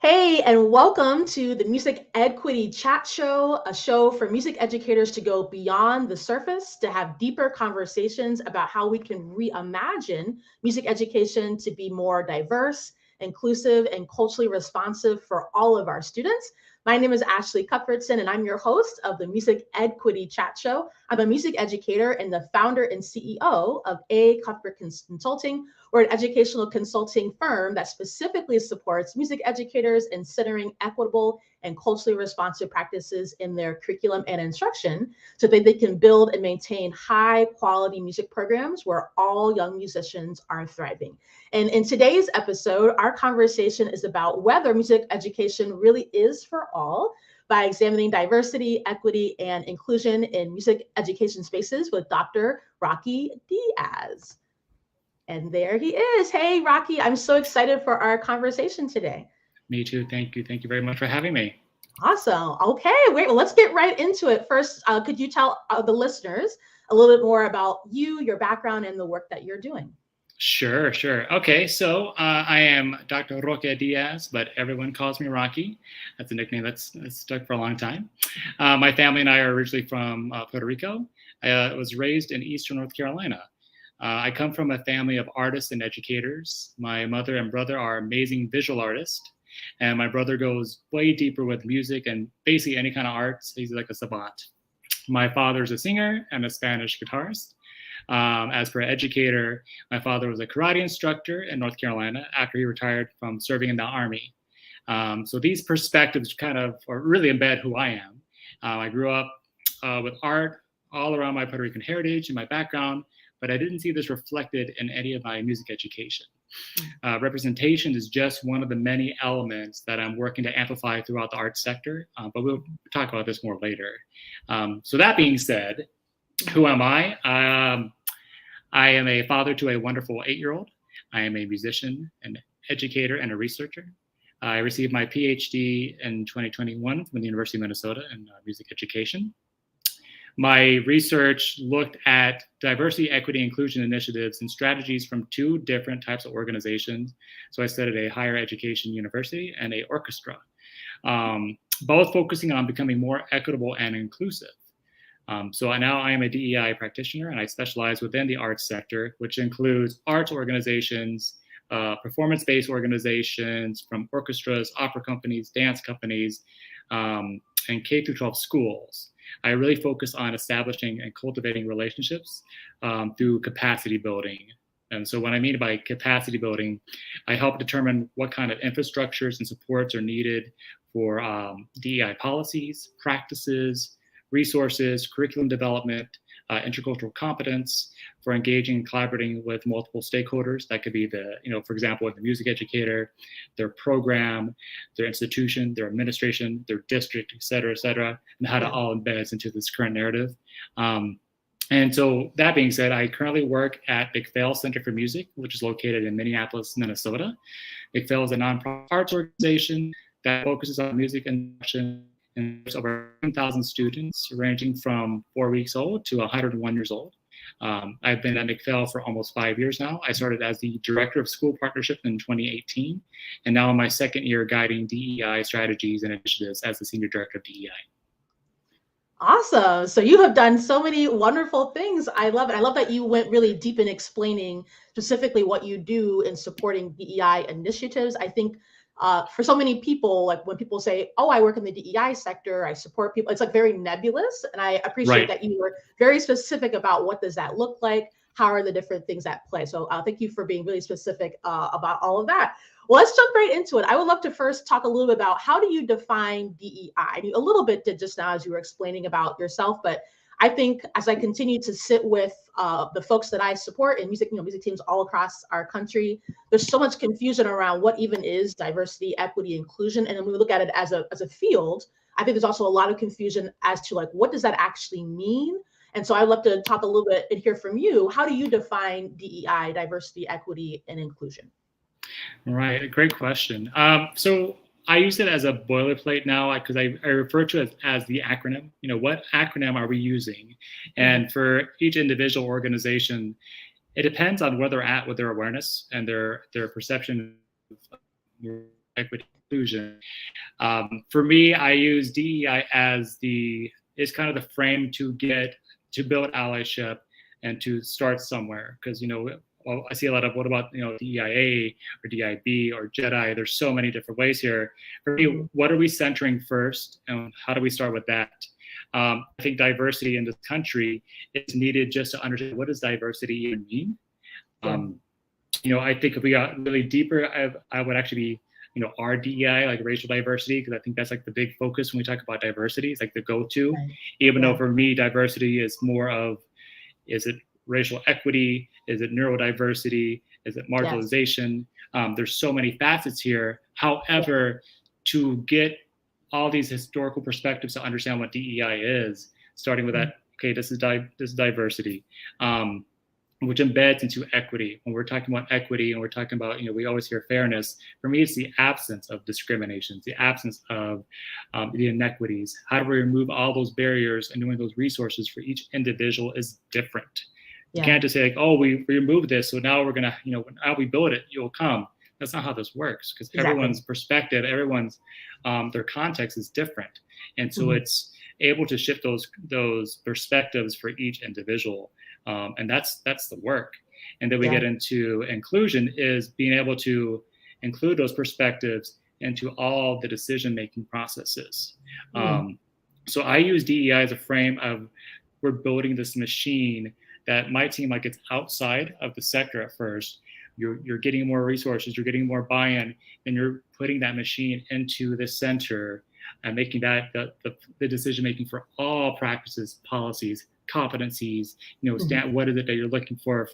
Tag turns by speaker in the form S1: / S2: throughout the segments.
S1: Hey, and welcome to the Music EdQuity Chat Show, a show for music educators to go beyond the surface, to have deeper conversations about how we can reimagine music education to be more diverse, inclusive, and culturally responsive for all of our students. My name is Ashley Cuthbertson, and I'm your host of the Music EdQuity Chat Show. I'm a music educator and the founder and CEO of Cuthbertson Consulting. We're an educational consulting firm that specifically supports music educators in centering equitable and culturally responsive practices in their curriculum and instruction so that they can build and maintain high quality music programs where all young musicians are thriving. And in today's episode, our conversation is about whether music education really is for all by examining diversity, equity, and inclusion in music education spaces with Dr. Roque Diaz. And there he is. Hey, Roque, I'm so excited for our conversation today.
S2: Me too. Thank you. Thank you very much for having me.
S1: Awesome. Okay, wait, well, let's get right into it. First, could you tell the listeners a little bit more about you, your background, and the work that you're doing?
S2: Sure. Okay, so I am Dr. Roque Diaz, but everyone calls me Rocky. That's a nickname that's stuck for a long time. My family and I are originally from Puerto Rico. I was raised in Eastern North Carolina. I come from a family of artists and educators. My mother and brother are amazing visual artists, and my brother goes way deeper with music and basically any kind of arts. He's like a savant. My father's a singer and a Spanish guitarist. As for an educator, my father was a karate instructor in North Carolina after he retired from serving in the Army. So these perspectives kind of really embed who I am. I grew up with art all around my Puerto Rican heritage and my background, but I didn't see this reflected in any of my music education. Representation is just one of the many elements that I'm working to amplify throughout the arts sector, but we'll talk about this more later. So that being said, who am I? I am a father to a wonderful 8-year-old. I am a musician, an educator, and a researcher. I received my PhD in 2021 from the University of Minnesota in music education. My research looked at diversity, equity, inclusion initiatives and strategies from 2 different types of organizations. So I studied a higher education university and an orchestra, both focusing on becoming more equitable and inclusive. So now I am a DEI practitioner, and I specialize within the arts sector, which includes arts organizations, performance-based organizations from orchestras, opera companies, dance companies, and K-12 schools. I really focus on establishing and cultivating relationships through capacity building. And so what I mean by capacity building, I help determine what kind of infrastructures and supports are needed for DEI policies, practices, resources, curriculum development, intercultural competence for engaging and collaborating with multiple stakeholders. That could be for example, the music educator, their program, their institution, their administration, their district, et cetera, and how to all embed into this current narrative. And so that being said, I currently work at MacPhail Center for Music, which is located in Minneapolis, Minnesota. MacPhail is a nonprofit arts organization that focuses on music instruction, and there's over 1,000 students ranging from 4 weeks old to 101 years old. I've been at MacPhail for almost 5 years now. I started as the Director of School Partnership in 2018, and now in my 2nd year guiding DEI strategies and initiatives as the Senior Director of DEI.
S1: Awesome. So you have done so many wonderful things. I love it. I love that you went really deep in explaining specifically what you do in supporting DEI initiatives. I think for so many people, like when people say, oh, I work in the DEI sector, I support people, it's like very nebulous. And I appreciate that you were very specific about what does that look like? How are the different things at play? So thank you for being really specific about all of that. Well, let's jump right into it. I would love to first talk a little bit about how do you define DEI? A little bit did just now as you were explaining about yourself, but I think as I continue to sit with the folks that I support in music, music teams all across our country, there's so much confusion around what even is diversity, equity, inclusion. And then when we look at it as a field, I think there's also a lot of confusion as to like, what does that actually mean? And so I'd love to talk a little bit and hear from you. How do you define DEI, diversity, equity, and inclusion?
S2: Right, great question. So I use it as a boilerplate now because I refer to it as the acronym. What acronym are we using? And for each individual organization, it depends on where they're at with their awareness and their perception of equity inclusion. For me, I use DEI as is kind of the frame to build allyship and to start somewhere. Because, well, I see a lot of, what about, DEIA or DIB or JEDI? There's so many different ways here. For me, what are we centering first, and how do we start with that? I think diversity in this country is needed just to understand, what does diversity even mean? I think if we got really deeper, I would actually be, our DEI, like racial diversity, because I think that's like the big focus when we talk about diversity. It's like the go-to, even though for me, diversity is more of, is it racial equity? Is it neurodiversity? Is it marginalization? There's so many facets here. However, to get all these historical perspectives to understand what DEI is, starting with that, okay, this is diversity, which embeds into equity. When we're talking about equity and we're talking about, we always hear fairness. For me, it's the absence of discrimination, the absence of the inequities. How do we remove all those barriers, and knowing those resources for each individual is different. You can't just say, like, oh, we removed this, so now we're gonna, now we build it, you'll come. That's not how this works, because everyone's perspective, everyone's their context is different, and so it's able to shift those perspectives for each individual, and that's the work. And then we get into inclusion, is being able to include those perspectives into all the decision-making processes. So I use DEI as a frame of, we're building this machine that might seem like it's outside of the sector at first. You're getting more resources, you're getting more buy-in, and you're putting that machine into the center and making that the decision-making for all practices, policies, competencies, what is it that you're looking for,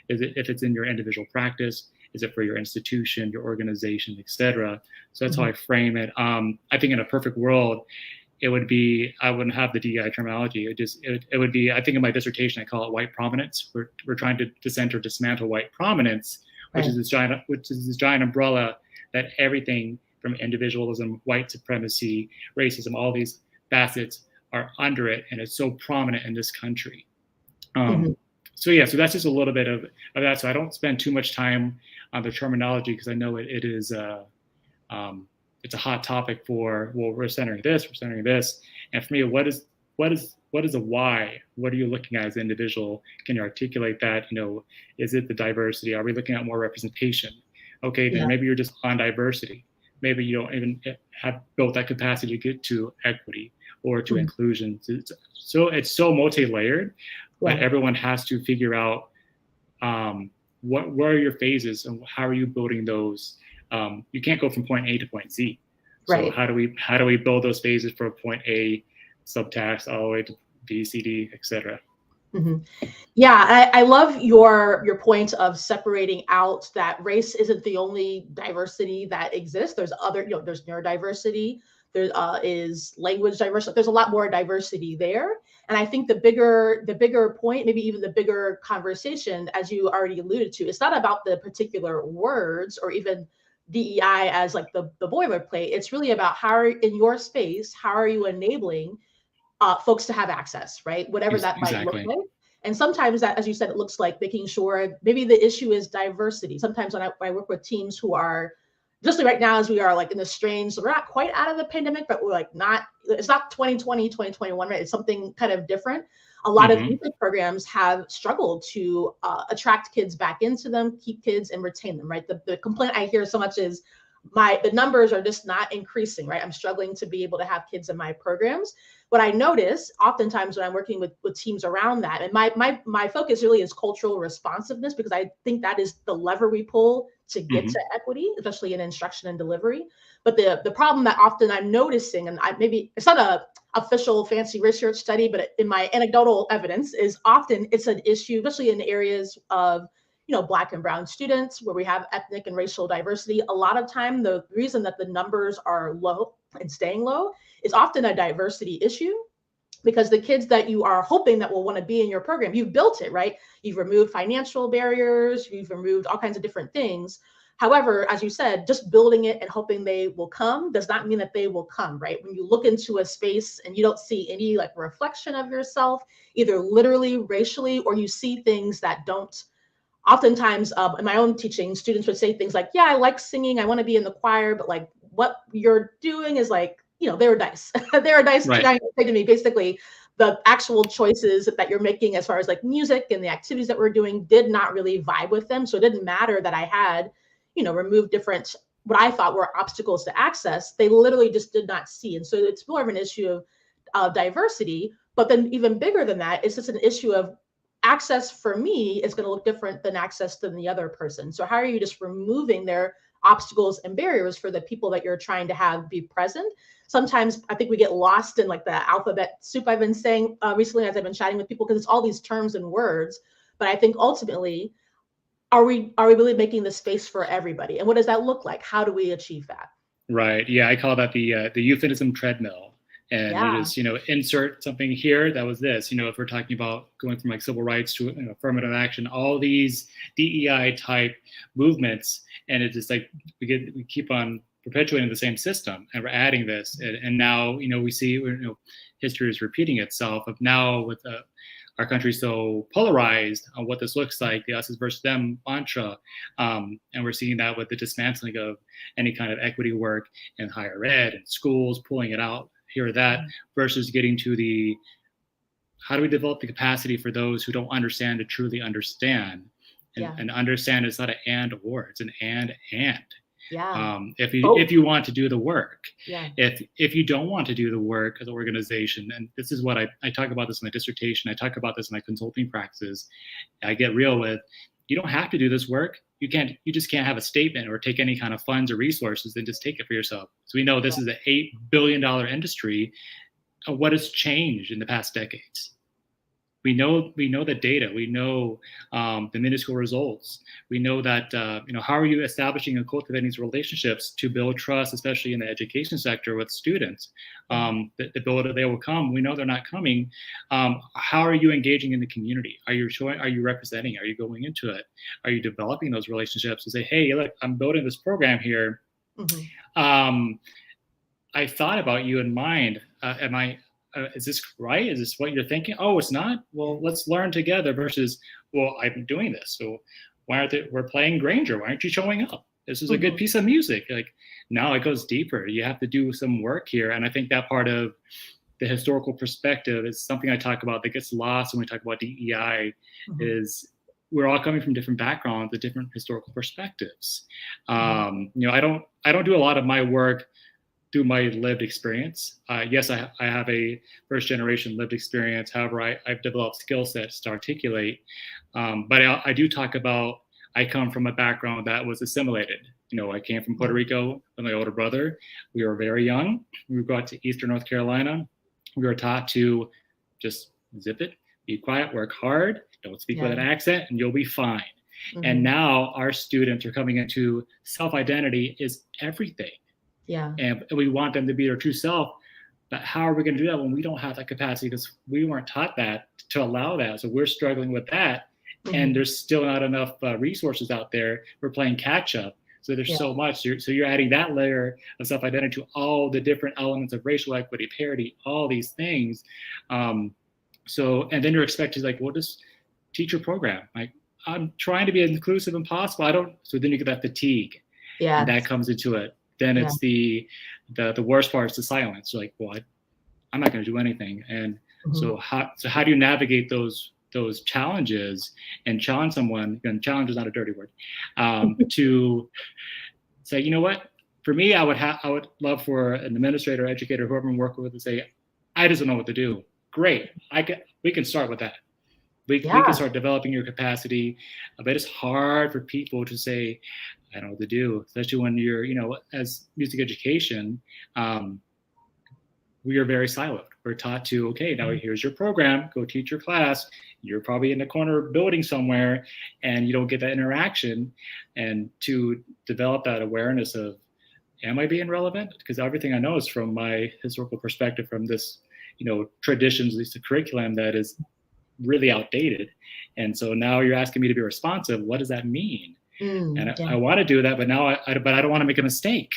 S2: if it's in your individual practice, is it for your institution, your organization, etc. So that's how I frame it. I think in a perfect world, it would be, I wouldn't have the DEI terminology. It would be, I think in my dissertation, I call it white prominence. We're trying to dismantle white prominence, which is this giant umbrella that everything from individualism, white supremacy, racism, all these facets are under it, and it's so prominent in this country. So that's just a little bit of that. So I don't spend too much time on the terminology, because I know it is it's a hot topic for, well, we're centering this, and for me, what is a why? What are you looking at as an individual? Can you articulate that? Is it the diversity? Are we looking at more representation? Okay, then maybe you're just on diversity. Maybe you don't even have built that capacity to get to equity or to inclusion. So it's so multi-layered, but everyone has to figure out what are your phases and how are you building those. You can't go from point A to point Z. So how do we build those phases from point A subtask all the way to B, C, D, etc.
S1: Yeah, I love your point of separating out that race isn't the only diversity that exists. There's other, there's neurodiversity, there is language diversity. There's a lot more diversity there. And I think the bigger point, maybe even the bigger conversation, as you already alluded to, it's not about the particular words or even DEI as like the boilerplate. It's really about in your space, how are you enabling folks to have access, right? Whatever that might look like. And sometimes that, as you said, it looks like making sure maybe the issue is diversity. Sometimes when I work with teams who are, just like right now, as we are like in the strange, so we're not quite out of the pandemic, but we're like it's not 2020, 2021, right? It's something kind of different. A lot of music programs have struggled to attract kids back into them, keep kids and retain them, right? The complaint I hear so much is the numbers are just not increasing, right? I'm struggling to be able to have kids in my programs. What I notice oftentimes when I'm working with teams around that, and my focus really is cultural responsiveness, because I think that is the lever we pull to get to equity, especially in instruction and delivery. But the problem that often I'm noticing, and maybe it's not a official fancy research study, but in my anecdotal evidence, is often it's an issue, especially in areas of Black and brown students where we have ethnic and racial diversity. A lot of time, the reason that the numbers are low and staying low is often a diversity issue, because the kids that you are hoping that will want to be in your program, you've built it, right? You've removed financial barriers, you've removed all kinds of different things. However, as you said, just building it and hoping they will come does not mean that they will come, right? When you look into a space and you don't see any like reflection of yourself, either literally, racially, or you see things that don't. Oftentimes in my own teaching, students would say things like, yeah, I like singing, I want to be in the choir, but like what you're doing is like, they were nice. They were nice
S2: Right.
S1: trying to say to me, basically, the actual choices that you're making as far as like music and the activities that we're doing did not really vibe with them. So it didn't matter that I had, removed different, what I thought were obstacles to access. They literally just did not see. And so it's more of an issue of diversity. But then even bigger than that, it's just an issue of access for me is going to look different than access than the other person. So how are you just removing their obstacles and barriers for the people that you're trying to have be present? Sometimes I think we get lost in like the alphabet soup I've been saying recently as I've been chatting with people, because it's all these terms and words. But I think ultimately, are we really making the space for everybody? And what does that look like? How do we achieve that?
S2: Right. Yeah, I call that the euphemism treadmill. And you just, insert something here. That was this. If we're talking about going from like civil rights to affirmative action, all these DEI type movements, and it's just like we keep on perpetuating the same system, and we're adding this, and now we see history is repeating itself. Of now with our country so polarized on what this looks like, the us versus them mantra, and we're seeing that with the dismantling of any kind of equity work in higher ed and schools, pulling it out here or that, versus getting to the how do we develop the capacity for those who don't understand to truly understand, and understand it's not an and or, it's an and. If you want to do the work, if you don't want to do the work as an organization, and this is what I talk about this in my dissertation, I talk about this in my consulting practices, I get real with, you don't have to do this work. You just can't have a statement or take any kind of funds or resources and just take it for yourself. So we know this is an $8 billion industry. What has changed in the past decades? We know the data. We know the minuscule results. We know that how are you establishing and cultivating these relationships to build trust, especially in the education sector with students. The ability they will come. We know they're not coming. How are you engaging in the community? Are you showing? Are you representing? Are you going into it? Are you developing those relationships to say, hey, look, I'm building this program here. I thought about you in mind. Is this right? Is this what you're thinking? Oh, it's not? Well, let's learn together versus, well, I'm doing this. So we're playing Granger. Why aren't you showing up? This is a good piece of music. Like, now it goes deeper. You have to do some work here. And I think that part of the historical perspective is something I talk about that gets lost when we talk about DEI is we're all coming from different backgrounds with different historical perspectives. I don't do a lot of my work through my lived experience. Yes, I have a first generation lived experience. However, I've developed skill sets to articulate. But I do talk about, I come from a background that was assimilated. I came from Puerto Rico with my older brother. We were very young. We got to Eastern North Carolina. We were taught to just zip it, be quiet, work hard, don't speak with an accent, and you'll be fine. And now our students are coming into self-identity is everything. And we want them to be their true self. But how are we going to do that when we don't have that capacity? Because we weren't taught that to allow that. So we're struggling with that. And there's still not enough resources out there. We're playing catch up. So there's so much. So you're adding that layer of self-identity to all the different elements of racial equity, parity, all these things. And then you're expected to just teach your program. Like, I'm trying to be as inclusive as possible. So then you get that fatigue. And that comes into it. Then it's the worst part is the silence. You're like, well, I'm not going to do anything. And so how do you navigate those challenges and challenge someone? And challenge is not a dirty word. To say, you know what? For me, I would love for an administrator, educator, whoever I'm working with, to say, I just don't know what to do. Great, we can start with that. We can start developing your capacity. But it's hard for people to say, I don't know what to do, especially when you're, as music education, we are very siloed. We're taught to, okay, now here's your program, go teach your class. You're probably in the corner building somewhere and you don't get that interaction. And to develop that awareness of, am I being relevant? Because everything I know is from my historical perspective, from this, traditions, at least the curriculum that is really outdated. And so now you're asking me to be responsive. What does that mean? I want to do that, but now I don't want to make a mistake,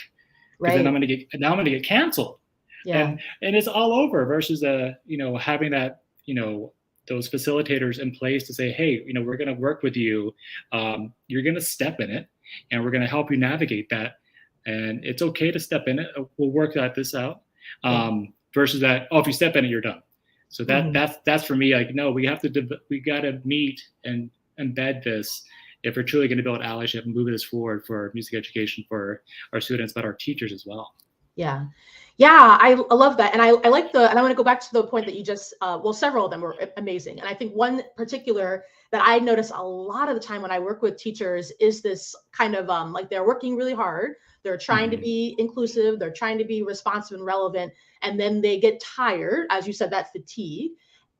S2: because then I'm going to get canceled. And it's all over versus having that, those facilitators in place to say, hey, we're going to work with you. You're going to step in it and we're going to help you navigate that. and it's okay to step in it. We'll work this out. Versus that, oh, if you step in it, you're done. So that's for me, like, no, we got to meet and embed this if we're truly going to build allyship and move this forward for music education for our students, but our teachers as well.
S1: Yeah. Yeah, I love that. And I like and I want to go back to the point that you just, well, several of them were amazing. And I think one particular that I notice a lot of the time when I work with teachers is this kind of like they're working really hard. They're trying to be inclusive. They're trying to be responsive and relevant. And then they get tired, as you said, that fatigue.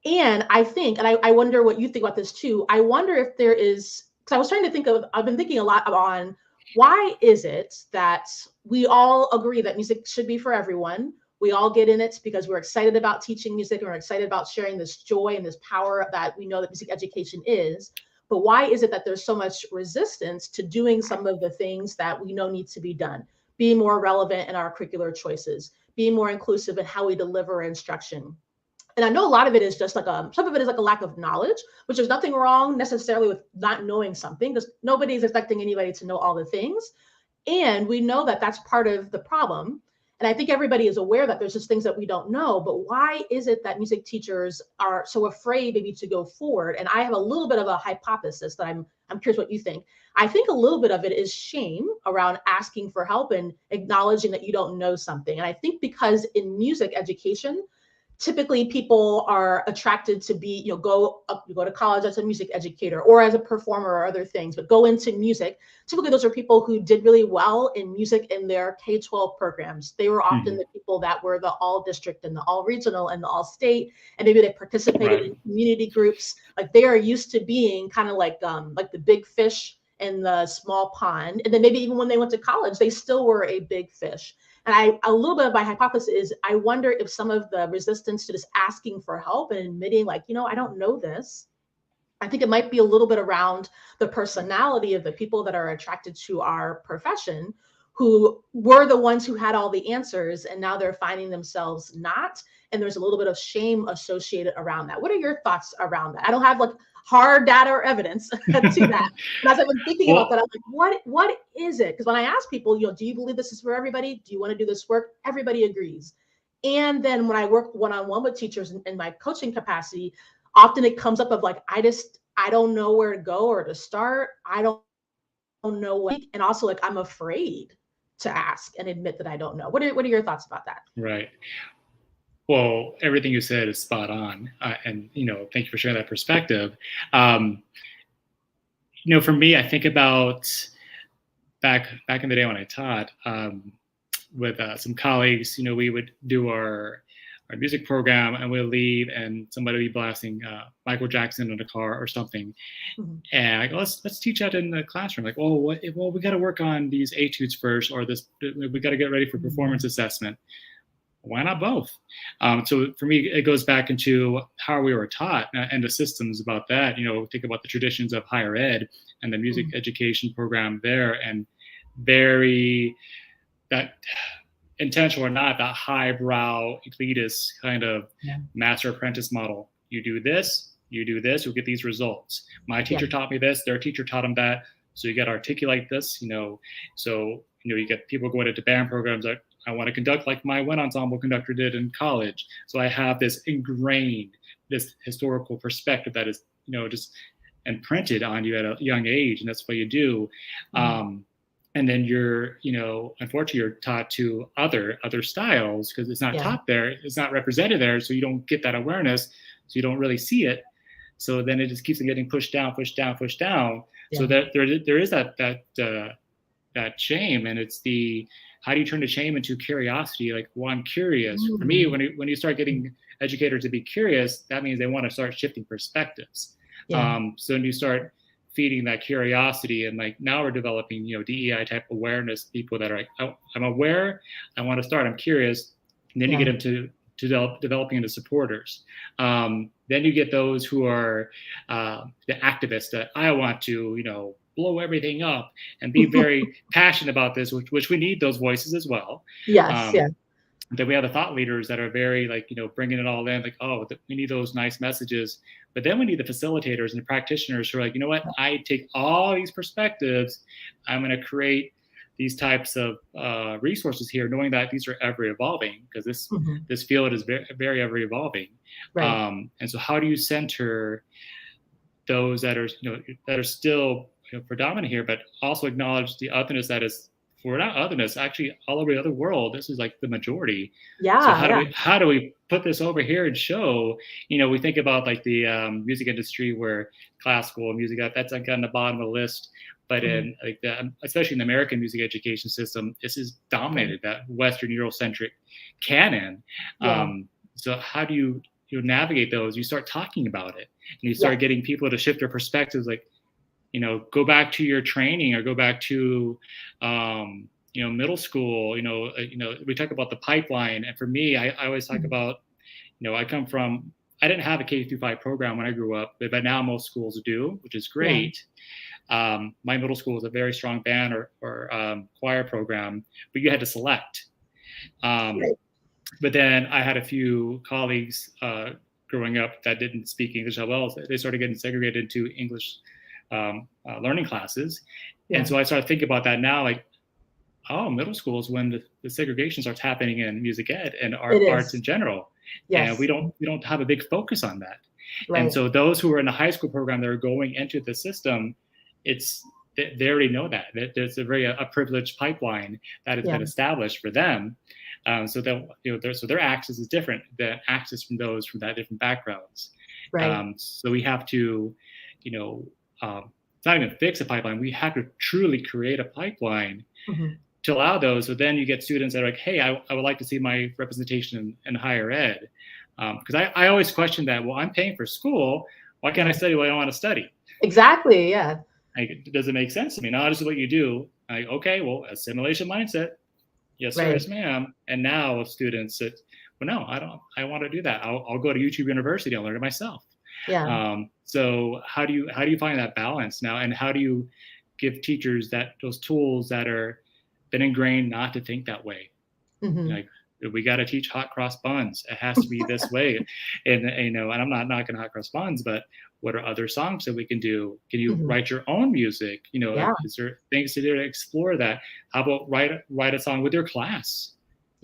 S1: And I think, and I wonder what you think about this too. I wonder if there is, because I was trying to think of, I've been thinking a lot on why is it that we all agree that music should be for everyone? We all get in it because we're excited about teaching music and we're excited about sharing this joy and this power that we know that music education is. But why is it that there's so much resistance to doing some of the things that we know need to be done? Be more relevant in our curricular choices, be more inclusive in how we deliver instruction. And I know a lot of it is just like some of it is like a lack of knowledge, which there's nothing wrong necessarily with not knowing something, because nobody's expecting anybody to know all the things. And we know that that's part of the problem. And I think everybody is aware that there's just things that we don't know, but why is it that music teachers are so afraid maybe to go forward? And I have a little bit of a hypothesis that I'm curious what you think. I think a little bit of it is shame around asking for help and acknowledging that you don't know something. And I think because in music education, typically people are attracted to be, you go to college as a music educator or as a performer or other things, but go into music. Typically those are people who did really well in music in their K-12 programs. They were often the people that were the all district and the all regional and the all state, and maybe they participated in community groups. Like they are used to being kind of like the big fish in the small pond. And then maybe even when they went to college, they still were a big fish. And a little bit of my hypothesis is I wonder if some of the resistance to just asking for help and admitting like, I don't know this. I think it might be a little bit around the personality of the people that are attracted to our profession, who were the ones who had all the answers, and now they're finding themselves not. And there's a little bit of shame associated around that. What are your thoughts around that? I don't have like hard data or evidence to that. But as I've been thinking about that, I'm like, what is it? Because when I ask people, do you believe this is for everybody? Do you want to do this work? Everybody agrees. And then when I work one-on-one with teachers in my coaching capacity, often it comes up of like, I don't know where to go or to start. I don't know what, and also like, I'm afraid to ask and admit that I don't know. What are your thoughts about that?
S2: Right. Well, everything you said is spot on. And, thank you for sharing that perspective. For me, I think about back in the day when I taught with some colleagues, we would do our music program and we'll leave and somebody would be blasting Michael Jackson in the car or something. And I go, let's teach that in the classroom. Like, well, we got to work on these etudes first, or we got to get ready for performance assessment. Why not both? So for me, it goes back into how we were taught and the systems about that. Think about the traditions of higher ed and the music education program there, and that intentional or not, that highbrow elitist kind of master apprentice model. You do this, you'll get these results. My teacher taught me this, their teacher taught them that. So you got to articulate this, So, you get people going into band programs like, I want to conduct like my wind ensemble conductor did in college. So I have this ingrained, this historical perspective that is, just imprinted on you at a young age. And that's what you do. And then you're, unfortunately, you're taught to other styles because it's not taught there. It's not represented there. So you don't get that awareness. So you don't really see it. So then it just keeps getting pushed down. So that there is that shame, and it's how do you turn the shame into curiosity? Like, well, I'm curious. For me, when you start getting educators to be curious, that means they want to start shifting perspectives. So when you start feeding that curiosity, and like now we're developing, DEI type awareness, people that are like, oh, I'm aware, I want to start, I'm curious. And then you get them to developing into supporters. Then you get those who are the activists that I want to, blow everything up and be very passionate about this, which we need those voices as well. Then we have the thought leaders that are very bringing it all in, like, oh, we need those nice messages. But then we need the facilitators and the practitioners who are like, you know what, I take all these perspectives, I'm going to create these types of resources here, knowing that these are ever evolving, because this field is very, very ever evolving.
S1: Right.
S2: And so how do you center those that are, that are still predominant here, but also acknowledge the otherness that is, for not otherness, actually all over the other world, this is like the majority.
S1: Yeah.
S2: So how do we put this over here and show, we think about like the music industry where classical music, that's like on the bottom of the list. But in like especially in the American music education system, this is dominated, that Western Eurocentric canon. So how do you navigate those? You start talking about it, and you start getting people to shift their perspectives, like, go back to your training, or go back to, middle school. We talk about the pipeline, and for me, I always talk about, I didn't have a K-5 program when I grew up, but now most schools do, which is great. My middle school was a very strong band or choir program, but you had to select. But then I had a few colleagues growing up that didn't speak English that well. So they started getting segregated into English learning classes. And so I started thinking about that now, like, middle school is when the segregation starts happening in music ed and arts in general. And we don't have a big focus on that. And so those who are in the high school program that are going into the system, they already know that there's a privileged pipeline that has been established for them. So that so their access is different than access from those from that different backgrounds. So we have to, it's not even fix a pipeline. We have to truly create a pipeline to allow those. So then you get students that are like, hey, I would like to see my representation in higher ed. Because I always question that. Well, I'm paying for school. Why can't I study what I want to study?
S1: Exactly. Yeah.
S2: Like, does it make sense to me? No, this is what you do. Like, okay, well, assimilation mindset. Yes, sir, yes, ma'am. And now with students that, well, no, I don't. I want to do that. I'll go to YouTube University. I'll learn it myself. So how do you find that balance now, and how do you give teachers those tools that are been ingrained not to think that way? Like, we got to teach hot cross buns. It has to be this way. And and I'm not knocking hot cross buns, but what are other songs that we can do? Can you write your own music? Is there things to do to explore that? How about write a song with your class?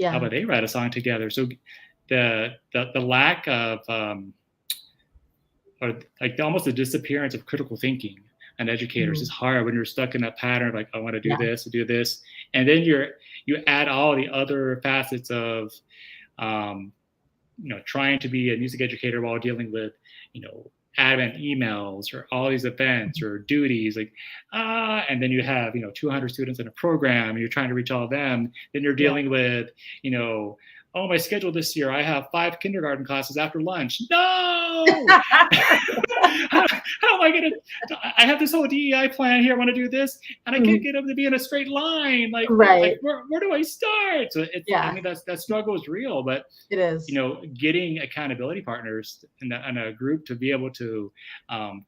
S2: How about they write a song together? So the lack of or like almost the disappearance of critical thinking and educators is hard when you're stuck in that pattern of like, I want to do this, do this, and then you add all the other facets of trying to be a music educator while dealing with admin emails or all these events or duties, like and then you have 200 students in a program and you're trying to reach all of them. Then you're dealing with oh, my schedule this year, I have 5 kindergarten classes after lunch. No! How am I going to, I have this whole DEI plan here, I want to do this, and I can't get them to be in a straight line. Like, like where do I start? So I mean, that struggle is real, but
S1: it is.
S2: Getting accountability partners in a group to be able to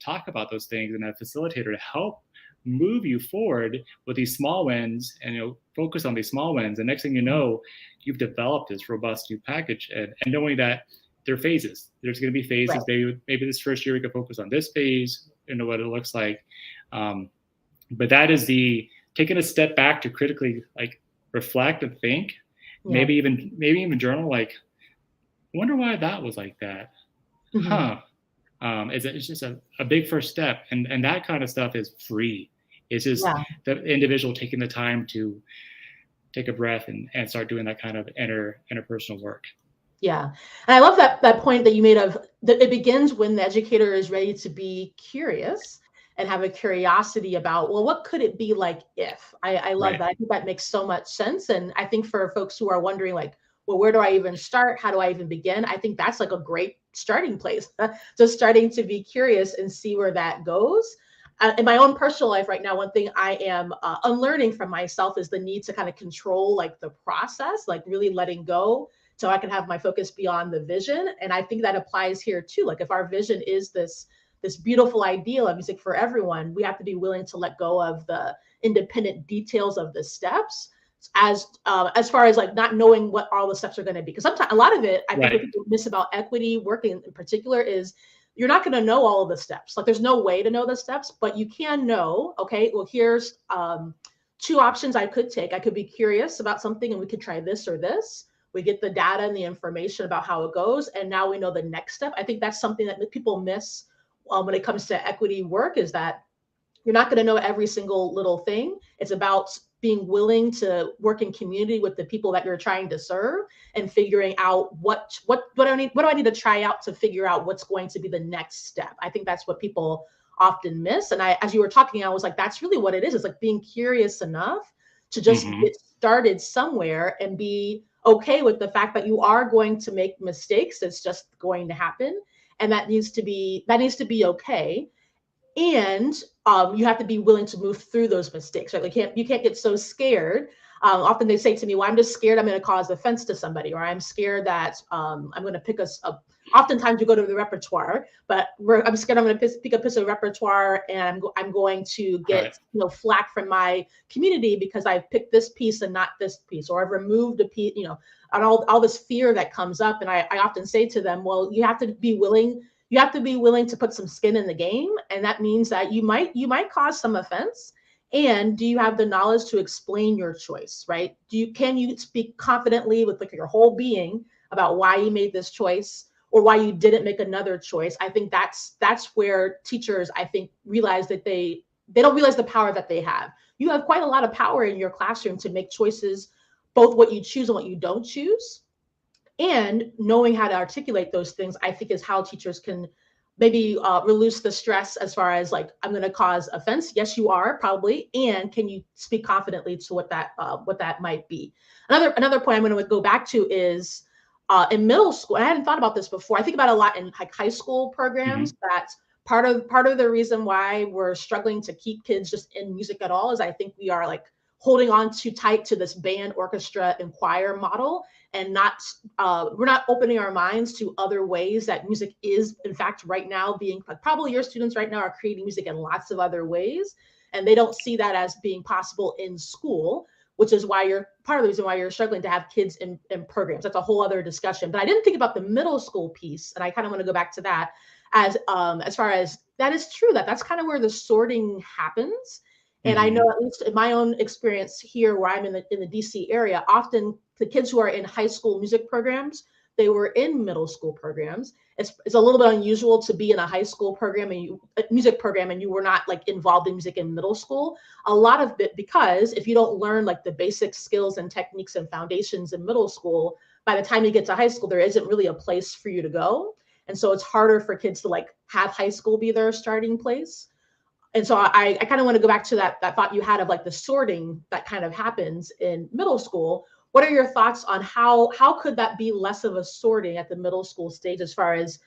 S2: talk about those things, and a facilitator to help move you forward with these small wins, and focus on these small wins. And next thing you know, you've developed this robust new package, and knowing that there are phases. There's going to be phases. Maybe this first year we could focus on this phase, what it looks like. But that is taking a step back to critically like reflect and think. Maybe even journal. Like, I wonder why that was like that. It's just a big first step, and that kind of stuff is free. It's just the individual taking the time to take a breath and start doing that kind of interpersonal work.
S1: Yeah. And I love that point that you made of that it begins when the educator is ready to be curious and have a curiosity about, well, what could it be like if? I love that. I think that makes so much sense. And I think for folks who are wondering, like, well, where do I even start? How do I even begin? I think that's like a great starting place, just starting to be curious and see where that goes. In my own personal life right now, one thing I am unlearning from myself is the need to kind of control like the process, like really letting go so I can have my focus beyond the vision. And I think that applies here too. Like, if our vision is this beautiful ideal of music for everyone, we have to be willing to let go of the independent details of the steps, as far as like not knowing what all the steps are going to be. Because sometimes a lot of it, I think what people miss about equity work in particular is you're not going to know all of the steps. Like, there's no way to know the steps, but you can know, okay, well, here's two options I could take. I could be curious about something and we could try this or this. We get the data and the information about how it goes, and now we know the next step. I think that's something that people miss when it comes to equity work, is that you're not going to know every single little thing. It's about being willing to work in community with the people that you're trying to serve and figuring out what do I need to try out to figure out what's going to be the next step. I think that's what people often miss. And as you were talking, I was like, that's really what it is. It's like being curious enough to just get started somewhere and be okay with the fact that you are going to make mistakes. It's just going to happen. And that needs to be okay. And you have to be willing to move through those mistakes, right? You can't get so scared. Often they say to me, well, I'm just scared I'm going to cause offense to somebody, or I'm scared that I'm going to pick oftentimes you go to the repertoire, but I'm scared I'm going to pick a piece of repertoire and I'm going to get flack from my community because I've picked this piece and not this piece, or I've removed a piece, and all this fear that comes up. And I often say to them, well, you have to be willing to put some skin in the game. And that means that you might cause some offense. And do you have the knowledge to explain your choice, right? Can you speak confidently with your whole being about why you made this choice or why you didn't make another choice? I think that's where teachers, I think, realize that they don't realize the power that they have. You have quite a lot of power in your classroom to make choices, both what you choose and what you don't choose. And knowing how to articulate those things, I think, is how teachers can maybe reduce the stress as far as like, I'm going to cause offense. Yes, you are probably. And can you speak confidently to what that might be? Another point I'm going to go back to is in middle school. I hadn't thought about this before. I think about a lot in like high school programs. That part of the reason why we're struggling to keep kids just in music at all is I think we are like holding on too tight to this band, orchestra, and choir model, and we're not opening our minds to other ways that music is, in fact, right now being, like, probably your students right now are creating music in lots of other ways, and they don't see that as being possible in school, which is why part of the reason why you're struggling to have kids in programs. That's a whole other discussion. But I didn't think about the middle school piece, and I kind of want to go back to that as far as that is true, that's kind of where the sorting happens. And I know, at least in my own experience here where I'm in the DC area, often the kids who are in high school music programs, they were in middle school programs. It's a little bit unusual to be in a high school program and music program and you were not like involved in music in middle school. A lot of it because if you don't learn like the basic skills and techniques and foundations in middle school, by the time you get to high school, there isn't really a place for you to go. And so it's harder for kids to like have high school be their starting place. And so I kind of want to go back to that thought you had of like the sorting that kind of happens in middle school. What are your thoughts on how could that be less of a sorting at the middle school stage as far as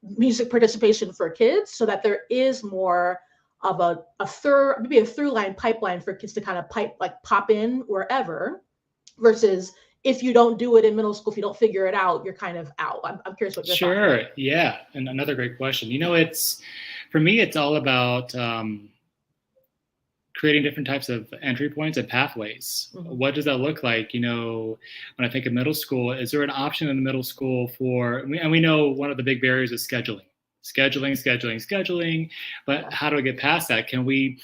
S1: music participation for kids, so that there is more of a through line pipeline for kids to kind of pop in wherever, versus if you don't do it in middle school, if you don't figure it out, you're kind of out. I'm curious what your thoughts are.
S2: Sure. Yeah. And another great question. For me, it's all about creating different types of entry points and pathways. What does that look like? When I think of middle school, is there an option in the middle school and we know one of the big barriers is scheduling, but how do we get past that? Can we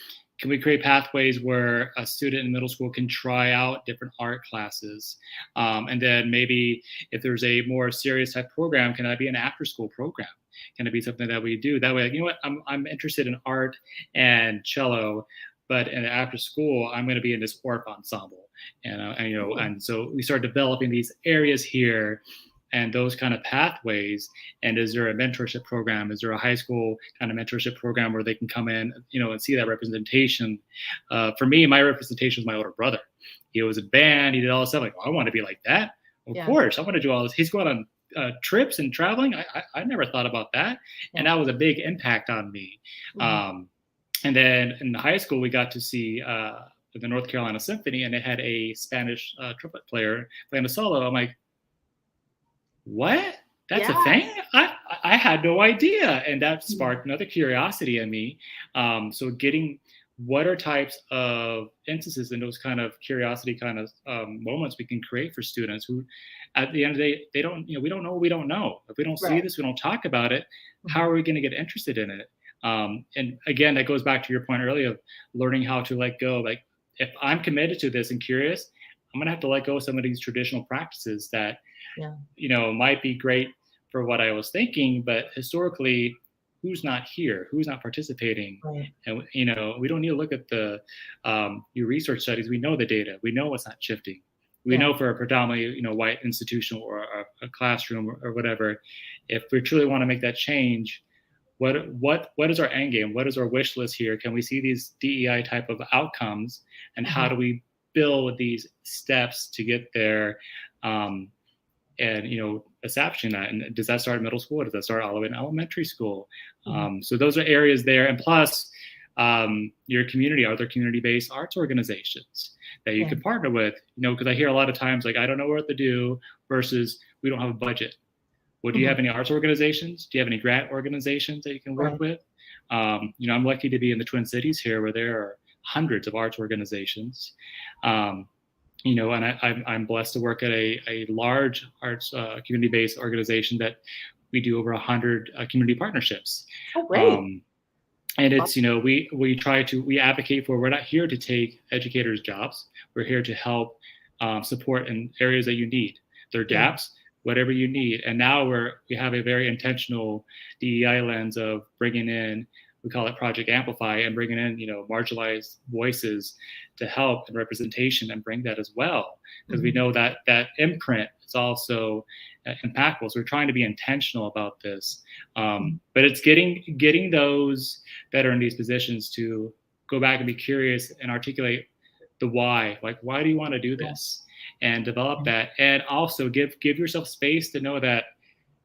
S2: create pathways where a student in middle school can try out different art classes? And then maybe if there's a more serious type program, can that be an after school program? Can it be something that we do? That way, I'm interested in art and cello, but after school, I'm going to be in this orp ensemble. And so we start developing these areas here and those kind of pathways. And is there a mentorship program? Is there a high school kind of mentorship program where they can come in, and see that representation? For me, my representation was my older brother. He was in band. He did all this stuff. Like, I want to be like that. Of course, I want to do all this. He's going on trips and traveling. I never thought about that. And that was a big impact on me. And then in high school, we got to see the North Carolina Symphony, and it had a Spanish trumpet player playing a solo. I'm like, what? That's a thing? I had no idea. And that sparked another curiosity in me. So getting what are types of instances and those kind of curiosity kind of moments we can create for students who, at the end of the day, they don't, we don't know what we don't know. If we don't see this, we don't talk about it. How are we going to get interested in it? And again, that goes back to your point earlier of learning how to let go. Like, if I'm committed to this and curious, I'm gonna have to let go of some of these traditional practices that, might be great for what I was thinking, but historically, who's not here? Who's not participating?
S1: Right.
S2: And we don't need to look at the your research studies. We know the data. We know what's not shifting. We know for a predominantly white institution or a classroom or whatever, if we truly want to make that change, what is our end game? What is our wish list here? Can we see these DEI type of outcomes, and how do we build these steps to get there? And establishing that, and does that start in middle school? Does that start all the way in elementary school? So those are areas there, and plus your community. Are there community-based arts organizations that you can partner with? Because I hear a lot of times like, I don't know what to do, versus we don't have a budget. Well, do you have any arts organizations? Do you have any grant organizations that you can work with? I'm lucky to be in the Twin Cities here, where there are hundreds of arts organizations. And I'm blessed to work at a large arts community-based organization that we do over 100 community partnerships.
S1: Oh, great.
S2: And it's, we advocate for, we're not here to take educators' jobs. We're here to help support in areas that you need. There are gaps, whatever you need. And now we have a very intentional DEI lens of bringing in, we call it Project Amplify, and bringing in, marginalized voices to help and representation, and bring that as well. Because we know that imprint is also impactful. So we're trying to be intentional about this. But it's getting those that are in these positions to go back and be curious and articulate the why. Like, why do you want to do this? And develop that. And also give yourself space to know that,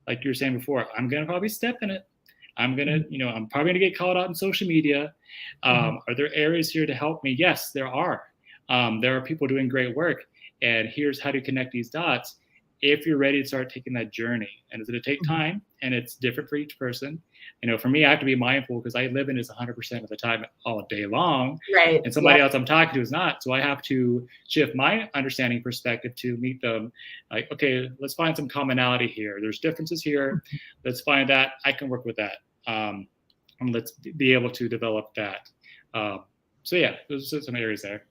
S2: like you were saying before, I'm going to probably step in it. I'm probably gonna get called out in social media. Are there areas here to help me? Yes, there are. There are people doing great work, and here's how to connect these dots. If you're ready to start taking that journey, and it's gonna take time, and it's different for each person. For me, I have to be mindful, because I live in this 100% of the time all day long,
S1: right?
S2: And somebody else I'm talking to is not. So I have to shift my understanding perspective to meet them. Like, okay, let's find some commonality here. There's differences here. Let's find that. I can work with that. And let's be able to develop that. So yeah, those are some areas there.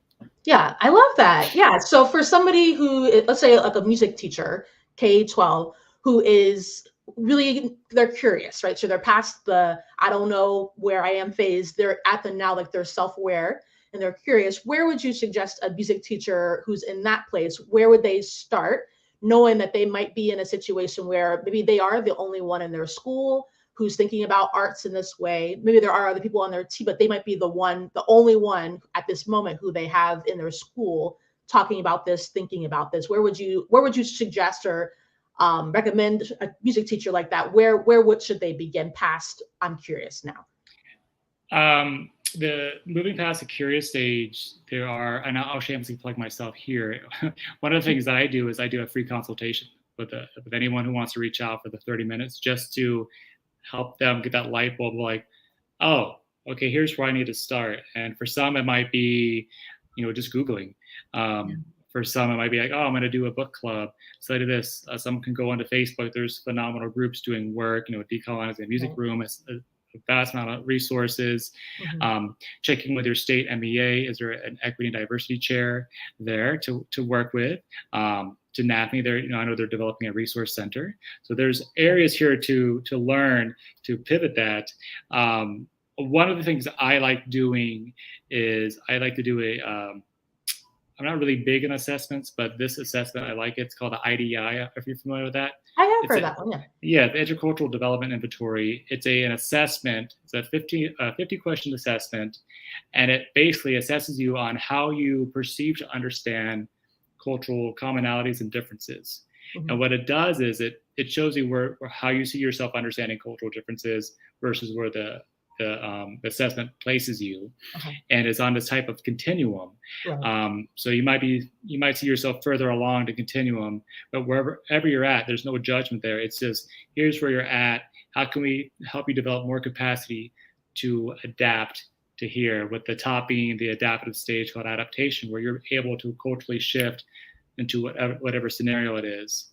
S1: Yeah, I love that. Yeah. So for somebody who, let's say like a music teacher, K-12, who is really, they're curious, right? So they're past the, I don't know where I am phase. They're at the now, like they're self-aware and they're curious. Where would you suggest a music teacher who's in that place? Where would they start, knowing that they might be in a situation where maybe they are the only one in their school who's thinking about arts in this way? Maybe there are other people on their team, but they might be the only one at this moment who they have in their school talking about this, thinking about this. Where would you suggest or recommend a music teacher like that? What should they begin past, I'm curious now?
S2: The moving past the curious stage, there are, and I'll shamelessly plug myself here. One of the things that I do is I do a free consultation with anyone who wants to reach out for the 30 minutes, just to help them get that light bulb, like, oh, okay, here's where I need to start. And for some, it might be, just Googling. For some, it might be like, oh, I'm going to do a book club. So I do this. Some can go onto Facebook. There's phenomenal groups doing work, Decolonizing the Music Room. It's a vast amount of resources. Checking with your state MEA. Is there an equity and diversity chair there to work with? To NAFME, I know they're developing a resource center. So there's areas here to learn, to pivot that. One of the things I like doing is I like to do I'm not really big in assessments, but this assessment, I like it. It's called the IDEI, if you're familiar with that.
S1: I have heard that one, yeah.
S2: Yeah, the Intercultural Development Inventory. It's an assessment. It's a 50-question assessment, and it basically assesses you on how you perceive to understand cultural commonalities and differences. And what it does is it shows you how you see yourself understanding cultural differences versus where the assessment places you, and it's on this type of continuum. So you might see yourself further along the continuum, but wherever you're at, there's no judgment there. It's just, here's where you're at. How can we help you develop more capacity to adapt to here, with the top being the adaptive stage called adaptation, where you're able to culturally shift into whatever scenario it is.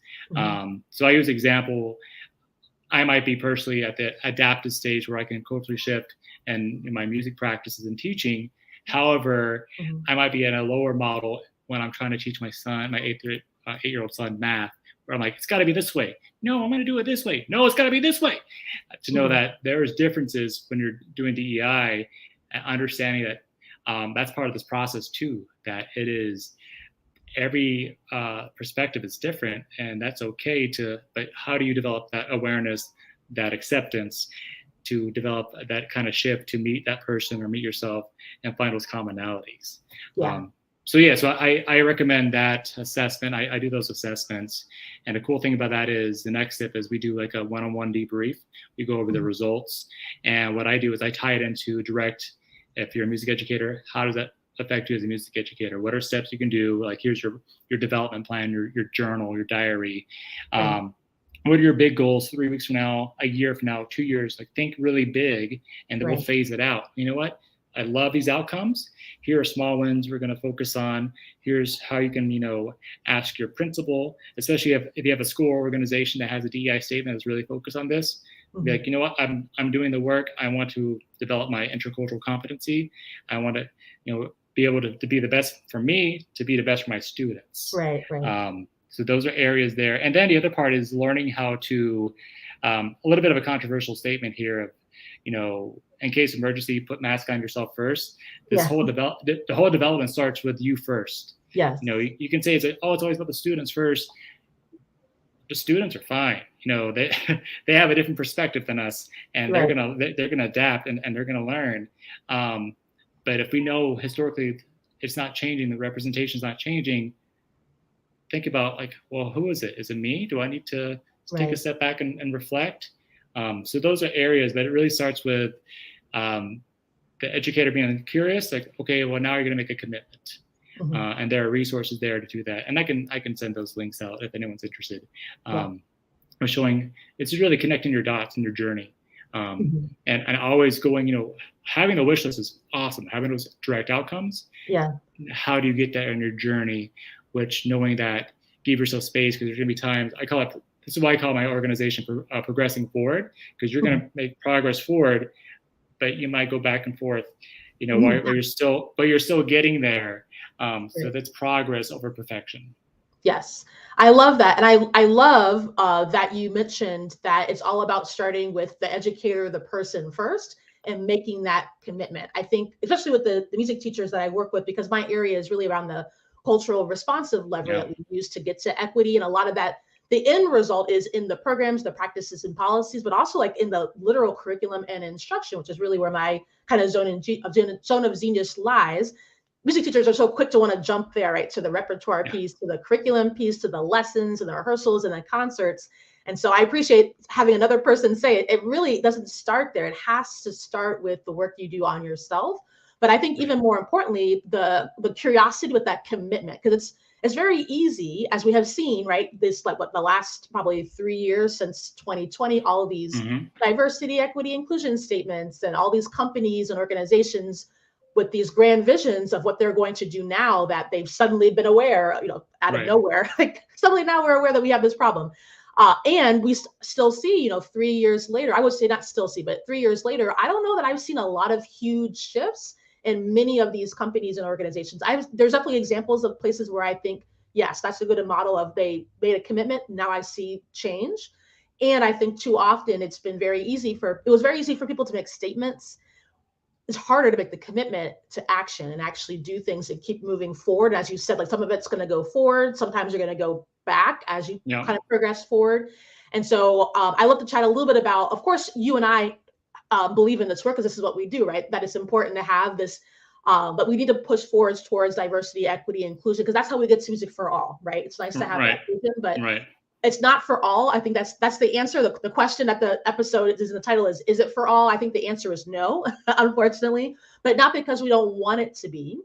S2: So I use example. I might be personally at the adaptive stage where I can culturally shift, and in my music practices and teaching, However,
S1: Mhm.
S2: I might be in a lower model when I'm trying to teach my son, my 8-year-old son, math, where I'm like, it's got to be this way. No, I'm going to do it this way. No, it's got to be this way. To know
S1: Mhm.
S2: that there's differences when you're doing DEI, and understanding that that's part of this process too, that it is every perspective is different, and that's okay but how do you develop that awareness, that acceptance, to develop that kind of shift to meet that person or meet yourself and find those commonalities.
S1: Yeah.
S2: So I recommend that assessment. I do those assessments. And the cool thing about that is the next step is we do like a one-on-one debrief. We go over the results. And what I do is I tie it into direct, if you're a music educator, how does that affect you as a music educator? What are steps you can do? Like here's your development plan, your journal, your diary. What are your big goals 3 weeks from now, a year from now, 2 years? Like think really big, and then we'll phase it out. You know what? I love these outcomes. Here are small wins we're going to focus on. Here's how you can, ask your principal, especially if you have a school organization that has a DEI statement that's really focused on this. Be like, you know what? I'm doing the work. I want to develop my intercultural competency. I want to, be able to be the best for me, to be the best for my students.
S1: Right.
S2: So those are areas there. And then the other part is learning how to, a little bit of a controversial statement here of, in case of emergency, put mask on yourself first. The whole development starts with you first.
S1: Yes.
S2: You can say it's always about the students first. The students are fine. They have a different perspective than us, and they're gonna adapt and they're gonna learn. But if we know historically it's not changing, the representation is not changing, think about like, well, who is it? Is it me? Do I need to take a step back and reflect? So those are areas, but it really starts with the educator being curious, like, okay, well, now you're going to make a commitment. And there are resources there to do that. And I can send those links out if anyone's interested. Showing it's really connecting your dots in your journey. And always going, having a wish list is awesome. Having those direct outcomes.
S1: Yeah.
S2: How do you get there in your journey? Which knowing that, give yourself space, because there's going to be times, this is why I call my organization progressing forward, because you're going to make progress forward, but you might go back and forth, where you're still getting there. So that's progress over perfection.
S1: Yes, I love that. And I love that you mentioned that it's all about starting with the educator, the person first, and making that commitment. I think, especially with the music teachers that I work with, because my area is really around the cultural responsive lever that we use to get to equity. And a lot of that, the end result is in the programs, the practices and policies, but also like in the literal curriculum and instruction, which is really where my kind of zone of genius lies. Music teachers are so quick to want to jump there, right? To the repertoire piece, to the curriculum piece, to the lessons and the rehearsals and the concerts. And so I appreciate having another person say it. It really doesn't start there. It has to start with the work you do on yourself. But I think even more importantly, the curiosity with that commitment, because it's very easy, as we have seen, right? This the last probably 3 years since 2020, all of these diversity, equity, inclusion statements, and all these companies and organizations with these grand visions of what they're going to do now that they've suddenly been aware, out of nowhere, like suddenly now we're aware that we have this problem. And we still see, 3 years later, I would say not still see, but 3 years later, I don't know that I've seen a lot of huge shifts in many of these companies and organizations. There's definitely examples of places where I think, yes, that's a good model of they made a commitment. Now I see change. And I think too often it was very easy for people to make statements. It's harder to make the commitment to action and actually do things and keep moving forward. As you said, like some of it's going to go forward. Sometimes you're going to go back as you kind of progress forward. And so I love to chat a little bit about, of course, you and I believe in this work because this is what we do, right? That it's important to have this, but we need to push forwards towards diversity, equity, inclusion, because that's how we get to music for all, right? It's nice to have that vision, but it's not for all. I think that's the answer. The question that the episode is in the title is it for all? I think the answer is no, unfortunately, but not because we don't want it to be.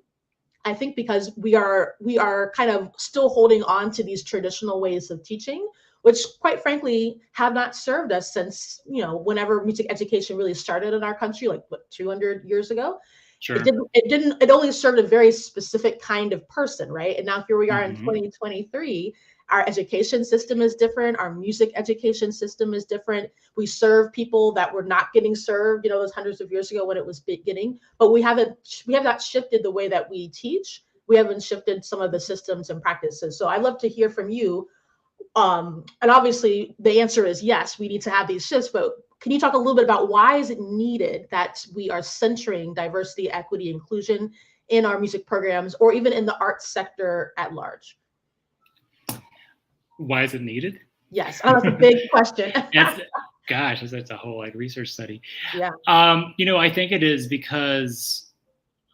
S1: I think because we are kind of still holding on to these traditional ways of teaching, which quite frankly have not served us since, whenever music education really started in our country, like 200 years ago. Sure. It only served a very specific kind of person, right? And now here we are in 2023, Our education system is different. Our music education system is different. We serve people that were not getting served, those hundreds of years ago when it was beginning. But we have not shifted the way that we teach. We haven't shifted some of the systems and practices. So I'd love to hear from you. And obviously the answer is yes, we need to have these shifts, but can you talk a little bit about why is it needed that we are centering diversity, equity, inclusion in our music programs, or even in the arts sector at large?
S2: Why is it needed?
S1: Yes, that's a big question.
S2: Gosh, that's a whole research study.
S1: Yeah.
S2: I think it is because,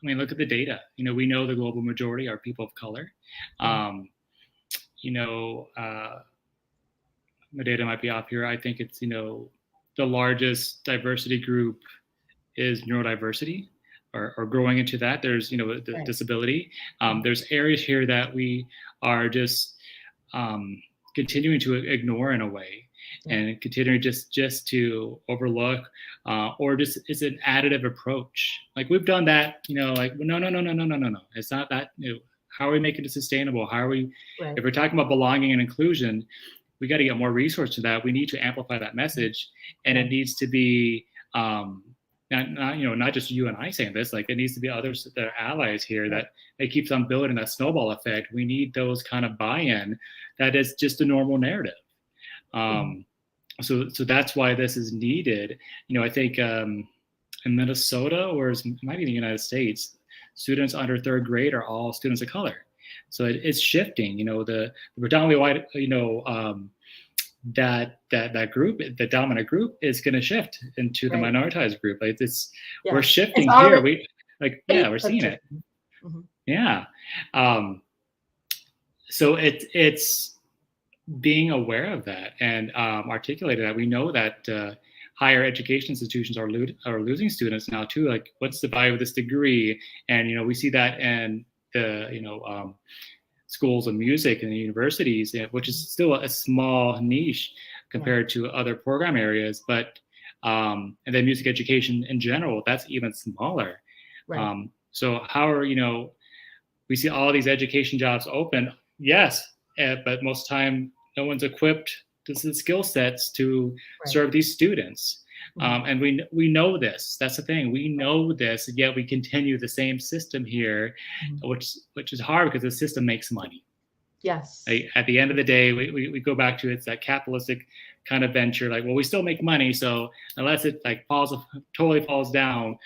S2: look at the data. We know the global majority are people of color. The data might be off here. I think it's, the largest diversity group is neurodiversity, or growing into that. There's, the disability. There's areas here that we are just continuing to ignore in a way, and continuing just to overlook, or just it's an additive approach. We've done that, no. It's not that new. How are we making it sustainable? How are we, if we're talking about belonging and inclusion, we got to get more resource to that. We need to amplify that message, and it needs to be not just you and I saying this. It needs to be others that are allies here, that it keeps on building that snowball effect. We need those kind of buy-in. That is just a normal narrative. So that's why this is needed. I think in Minnesota, or it might be in the United States, students under third grade are all students of color. So it's shifting. The predominantly white, that group, the dominant group, is going to shift into the minoritized group. We're shifting here. We're seeing it. Yeah. So it's being aware of that and articulating that. We know that higher education institutions are losing students now too. What's the value of this degree? And we see that in the schools of music and the universities, which is still a small niche compared to other program areas. But and then music education in general, that's even smaller. So how are we see all these education jobs open? Yes, but most time no one's equipped to the skill sets to serve these students. And we know this. That's the thing. We know this, and yet we continue the same system here, which is hard because the system makes money.
S1: Yes.
S2: At the end of the day, we go back to it's that capitalistic kind of venture. We still make money, so unless it totally falls down,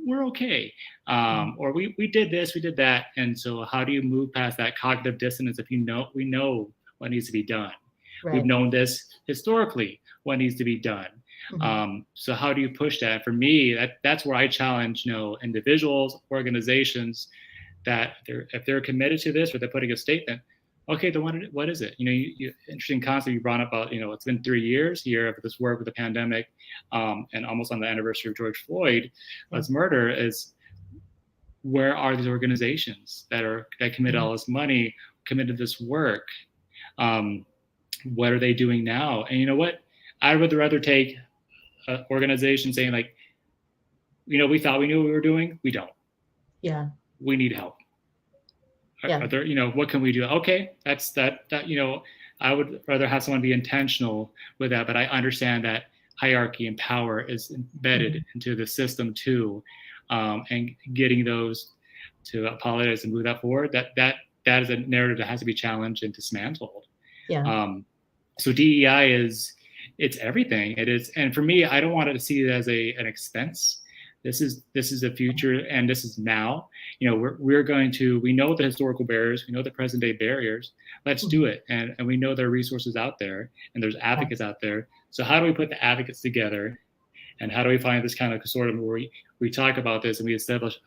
S2: we're okay. Or we did this, we did that, and so how do you move past that cognitive dissonance if we know what needs to be done? We've known this historically, what needs to be done. So how do you push that? For me, that's where I challenge, individuals, organizations, that if they're committed to this, or they're putting a statement, okay, then what is it? You interesting concept you brought up about, it's been 3 years here of this work with the pandemic, and almost on the anniversary of George Floyd's murder, is where are these organizations that committed all this money, committed this work? What are they doing now? And you know what? I would rather take an organization saying we thought we knew what we were doing. We don't. Yeah. We need help. Are there, what can we do? Okay, that's that. I would rather have someone be intentional with that, but I understand that hierarchy and power is embedded into the system too, and getting those to apologize and move that forward. That is a narrative that has to be challenged and dismantled. So DEI it's everything. It is, and for me, I don't want to see it as an expense. This is the future, and this is now. We're going to. We know the historical barriers. We know the present day barriers. Let's do it, and we know there are resources out there, and there's advocates out there. So how do we put the advocates together, and how do we find this kind of consortium where we talk about this and we establish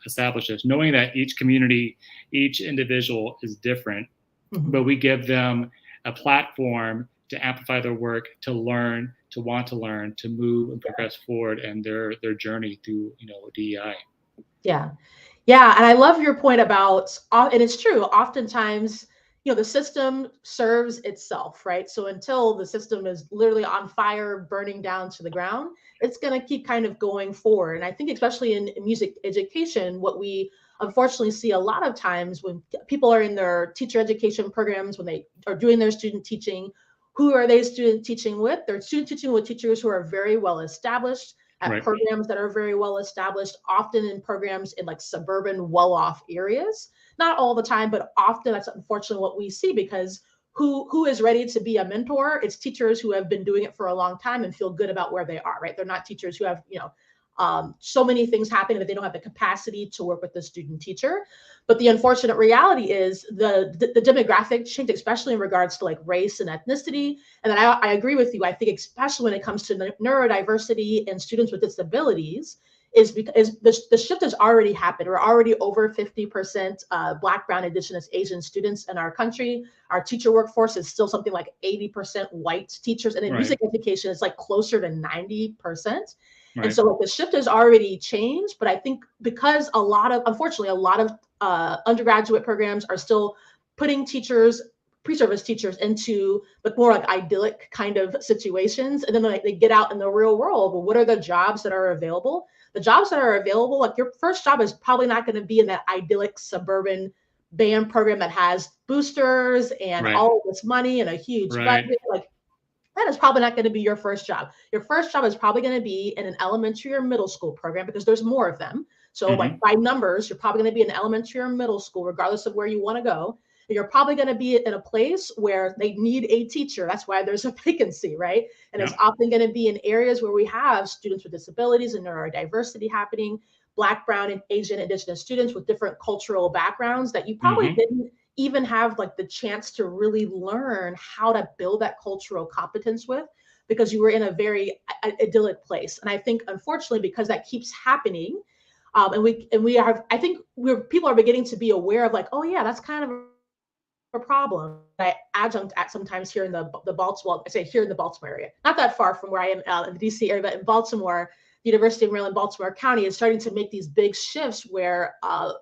S2: this, knowing that each community, each individual is different, but we give them a platform to amplify their work, to learn, to want to learn, to move and progress forward, and their journey through DEI.
S1: Yeah, and I love your point about, and it's true. Oftentimes, the system serves itself, right? So until the system is literally on fire, burning down to the ground, it's going to keep kind of going forward. And I think especially in music education, what we unfortunately see a lot of times when people are in their teacher education programs, when they are doing their student teaching, who are they student teaching with? They're student teaching with teachers who are very well established at programs that are very well established, often in programs in like suburban, well-off areas. Not all the time, but often that's unfortunately what we see, because who is ready to be a mentor? It's teachers who have been doing it for a long time and feel good about where they are, right? They're not teachers who have, so many things happening that they don't have the capacity to work with the student teacher. But the unfortunate reality is the demographic change, especially in regards to like race and ethnicity. And then I agree with you. I think especially when it comes to neurodiversity and students with disabilities, is because the shift has already happened. We're already over 50% Black, Brown, Indigenous, Asian students in our country. Our teacher workforce is still something like 80% white teachers. And in music education, it's like closer to 90%. And so like, the shift has already changed. But I think because unfortunately, a lot of undergraduate programs are still putting pre-service teachers into the more like idyllic kind of situations. And then like, they get out in the real world. Well, what are the jobs that are available? The jobs that are available, like your first job is probably not going to be in that idyllic suburban band program that has boosters and all of this money and a huge budget. Like, that is probably not going to be your first job. Your first job is probably going to be in an elementary or middle school program, because there's more of them. So like by numbers, you're probably going to be in elementary or middle school, regardless of where you want to go. You're probably going to be in a place where they need a teacher. That's why there's a vacancy, right? And it's often going to be in areas where we have students with disabilities and neurodiversity happening, Black, Brown, and Asian, Indigenous students with different cultural backgrounds that you probably didn't even have like the chance to really learn how to build that cultural competence with, because you were in a very idyllic place. And I think, unfortunately, because that keeps happening, people are beginning to be aware of like, oh yeah, that's kind of a problem. I adjunct at sometimes here in the Baltimore, I say here in the Baltimore area, not that far from where I am in the DC area, but in Baltimore, the University of Maryland, Baltimore County is starting to make these big shifts where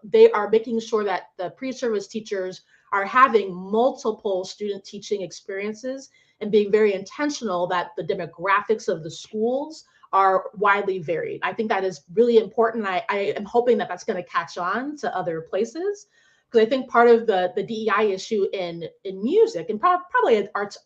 S1: they are making sure that the pre-service teachers are having multiple student teaching experiences and being very intentional that the demographics of the schools are widely varied. I think that is really important. I am hoping that that's going to catch on to other places, because I think part of the DEI issue in music, and probably in arts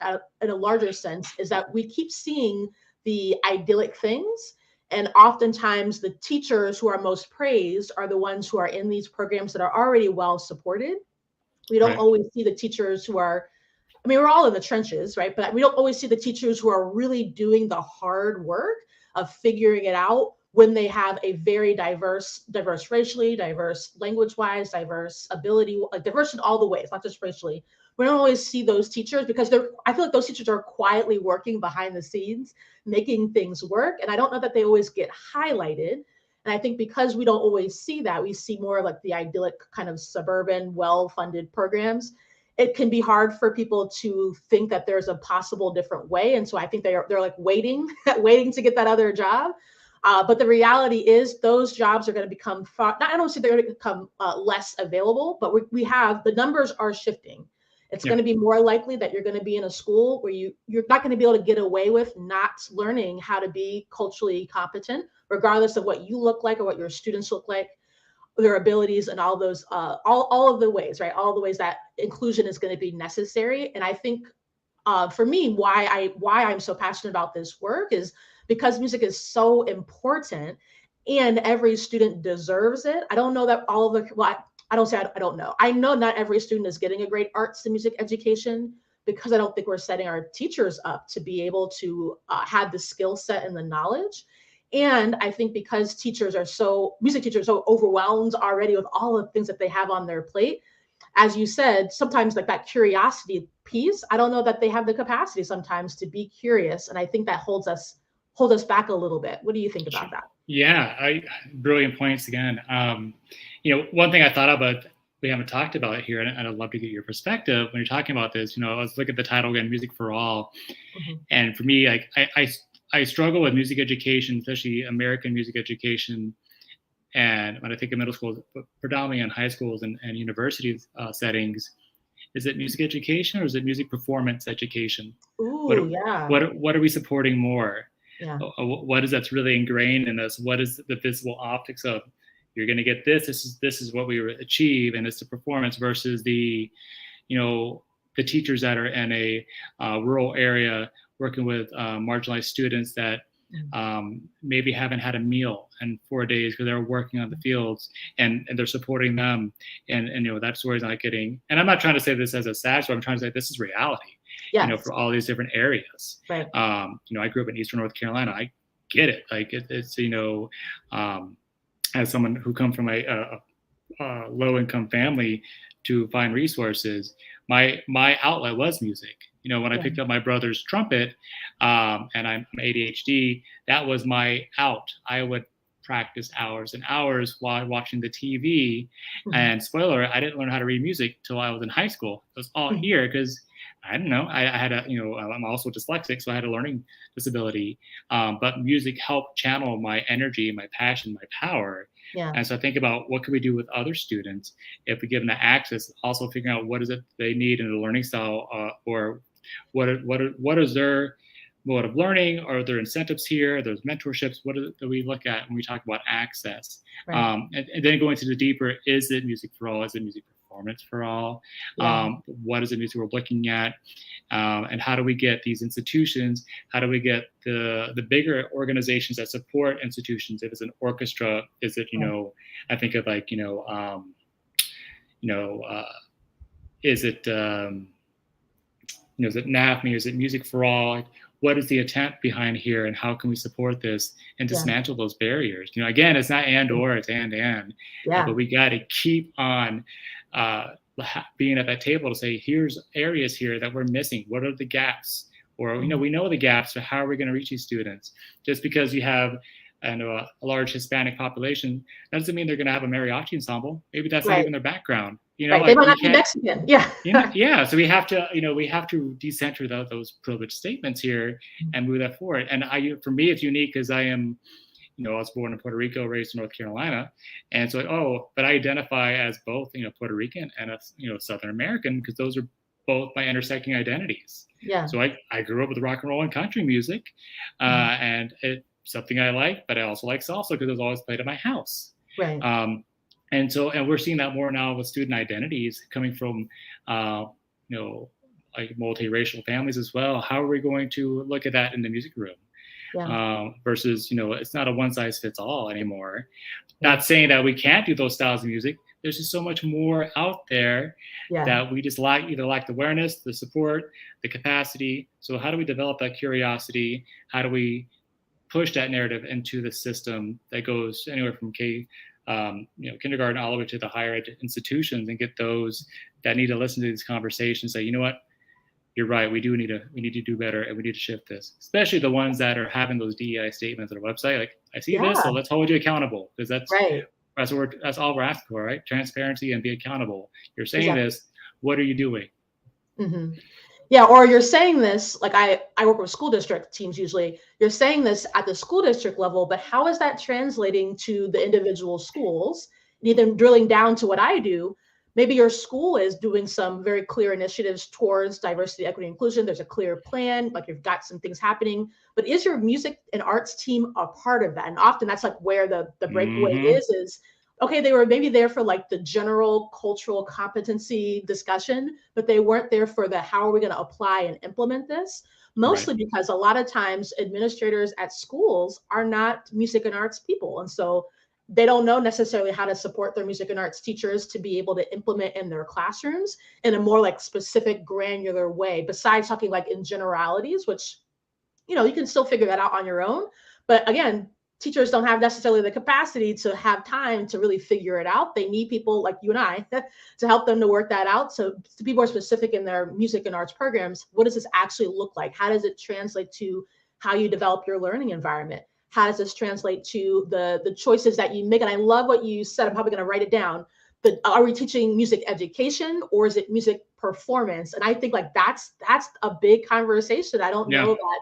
S1: in a larger sense, is that we keep seeing the idyllic things. And oftentimes the teachers who are most praised are the ones who are in these programs that are already well supported. We don't always see the teachers who are, I mean, we're all in the trenches, right? But we don't always see the teachers who are really doing the hard work of figuring it out when they have a very diverse racially, diverse language-wise, diverse ability, diverse in all the ways, not just racially. We don't always see those teachers because I feel like those teachers are quietly working behind the scenes, making things work. And I don't know that they always get highlighted. And I think because we don't always see that, we see more like the idyllic kind of suburban, well-funded programs. It can be hard for people to think that there's a possible different way. And so I think they're like waiting to get that other job. But the reality is those jobs are going to become I don't say they're going to become less available, but we have, the numbers are shifting. It's going to be more likely that you're going to be in a school where you're not going to be able to get away with not learning how to be culturally competent, regardless of what you look like or what your students look like, their abilities, and all those, all of the ways, right? All the ways that inclusion is going to be necessary. And I think for me, why I'm so passionate about this work is because music is so important and every student deserves it. I don't know that all of the, I don't say I don't know. I know not every student is getting a great arts and music education, because I don't think we're setting our teachers up to be able to have the skill set and the knowledge. And I think because music teachers are so overwhelmed already with all the things that they have on their plate, as you said, sometimes like that curiosity piece, I don't know that they have the capacity sometimes to be curious. And I think that holds us back a little bit. What do you think about that?
S2: Yeah, brilliant points again. One thing I thought about, we haven't talked about it here, and I'd love to get your perspective when you're talking about this. Let's look at the title again, Music for All. And for me, like I struggle with music education, especially American music education. And when I think of middle schools, but predominantly in high schools and university settings, is it music education or is it music performance education? What are we supporting more? Yeah. What is that's really ingrained in us? What is the visible optics of you're going to get this. This is what we achieve, and it's the performance versus the, you know, the teachers that are in a rural area working with marginalized students that maybe haven't had a meal in 4 days because they're working on the fields, and they're supporting them, and you know, that story's not getting. And I'm not trying to say this as a sad story. I'm trying to say this is reality.
S1: Yes.
S2: You know, for all these different areas.
S1: Right.
S2: You know, I grew up in Eastern North Carolina. I get it. Like it's you know, as someone who comes from a low income family, to find resources, my outlet was music. You know, when I picked up my brother's trumpet, and I'm ADHD, that was my out. I would practice hours and hours while watching the TV. And spoiler, I didn't learn how to read music till I was in high school. It was all here because I don't know. I had a, you know, I'm also dyslexic, so I had a learning disability. But music helped channel my energy, my passion, my power.
S1: Yeah.
S2: And so I think about what can we do with other students if we give them the access, also figuring out what is it they need in a learning style, or what is their mode of learning? Are there incentives here? There's mentorships. What do we look at when we talk about access?
S1: Right.
S2: And then going to the deeper, is it music for all? Is it music performance for all? What is the music we're looking at? And how do we get these institutions? How do we get the bigger organizations that support institutions? If it's an orchestra, is it, you know, I think of like, is it, is it NAFME? Is it Music for All? What is the intent behind here, and how can we support this and dismantle those barriers? You know, again, it's not and or, it's and. But we got to keep on being at that table to say, here's areas here that we're missing. What are the gaps? Or, you know, we know the gaps, so how are we going to reach these students? Just because you have a large Hispanic population doesn't mean they're going to have a mariachi ensemble. Maybe that's not even their background. You know,
S1: they might not be Mexican.
S2: So we have to, decenter those privileged statements here and move that forward. And for me, it's unique because I am, I was born in Puerto Rico, raised in North Carolina, and so but I identify as both, Puerto Rican and Southern American, because those are both my intersecting identities. Yeah. So I grew up with rock and roll and country music, and it's something I like, but I also like salsa because it was always played at my house.
S1: Right.
S2: And we're seeing that more now with student identities coming from, like multiracial families as well. How are we going to look at that in the music room? Yeah. Versus, it's not a one size fits all anymore. Not saying that we can't do those styles of music. There's just so much more out there that we just either lack the awareness, the support, the capacity. So how do we develop that curiosity? How do we push that narrative into the system that goes anywhere from kindergarten all the way to the higher ed institutions, and get those that need to listen to these conversations, say, you know what, you're right, we need to do better, and we need to shift this, especially the ones that are having those DEI statements on their website. Like, I see this, so let's hold you accountable, because that's all we're asking for, right? Transparency and be accountable. You're saying this, what are you doing?
S1: Mm-hmm. Yeah, or you're saying this, like I work with school district teams usually, you're saying this at the school district level, but how is that translating to the individual schools? And even drilling down to what I do, maybe your school is doing some very clear initiatives towards diversity, equity, inclusion. There's a clear plan, like you've got some things happening, but is your music and arts team a part of that? And often that's like where the breakaway is, okay, they were maybe there for like the general cultural competency discussion, but they weren't there for the how are we going to apply and implement this? Mostly because a lot of times administrators at schools are not music and arts people. And so they don't know necessarily how to support their music and arts teachers to be able to implement in their classrooms in a more like specific, granular way, besides talking like in generalities, which, you can still figure that out on your own. But again, teachers don't have necessarily the capacity to have time to really figure it out. They need people like you and I to help them to work that out. So to be more specific in their music and arts programs, what does this actually look like? How does it translate to how you develop your learning environment? How does this translate to the choices that you make? And I love what you said. I'm probably going to write it down. But are we teaching music education, or is it music performance? And I think like that's a big conversation. I don't know that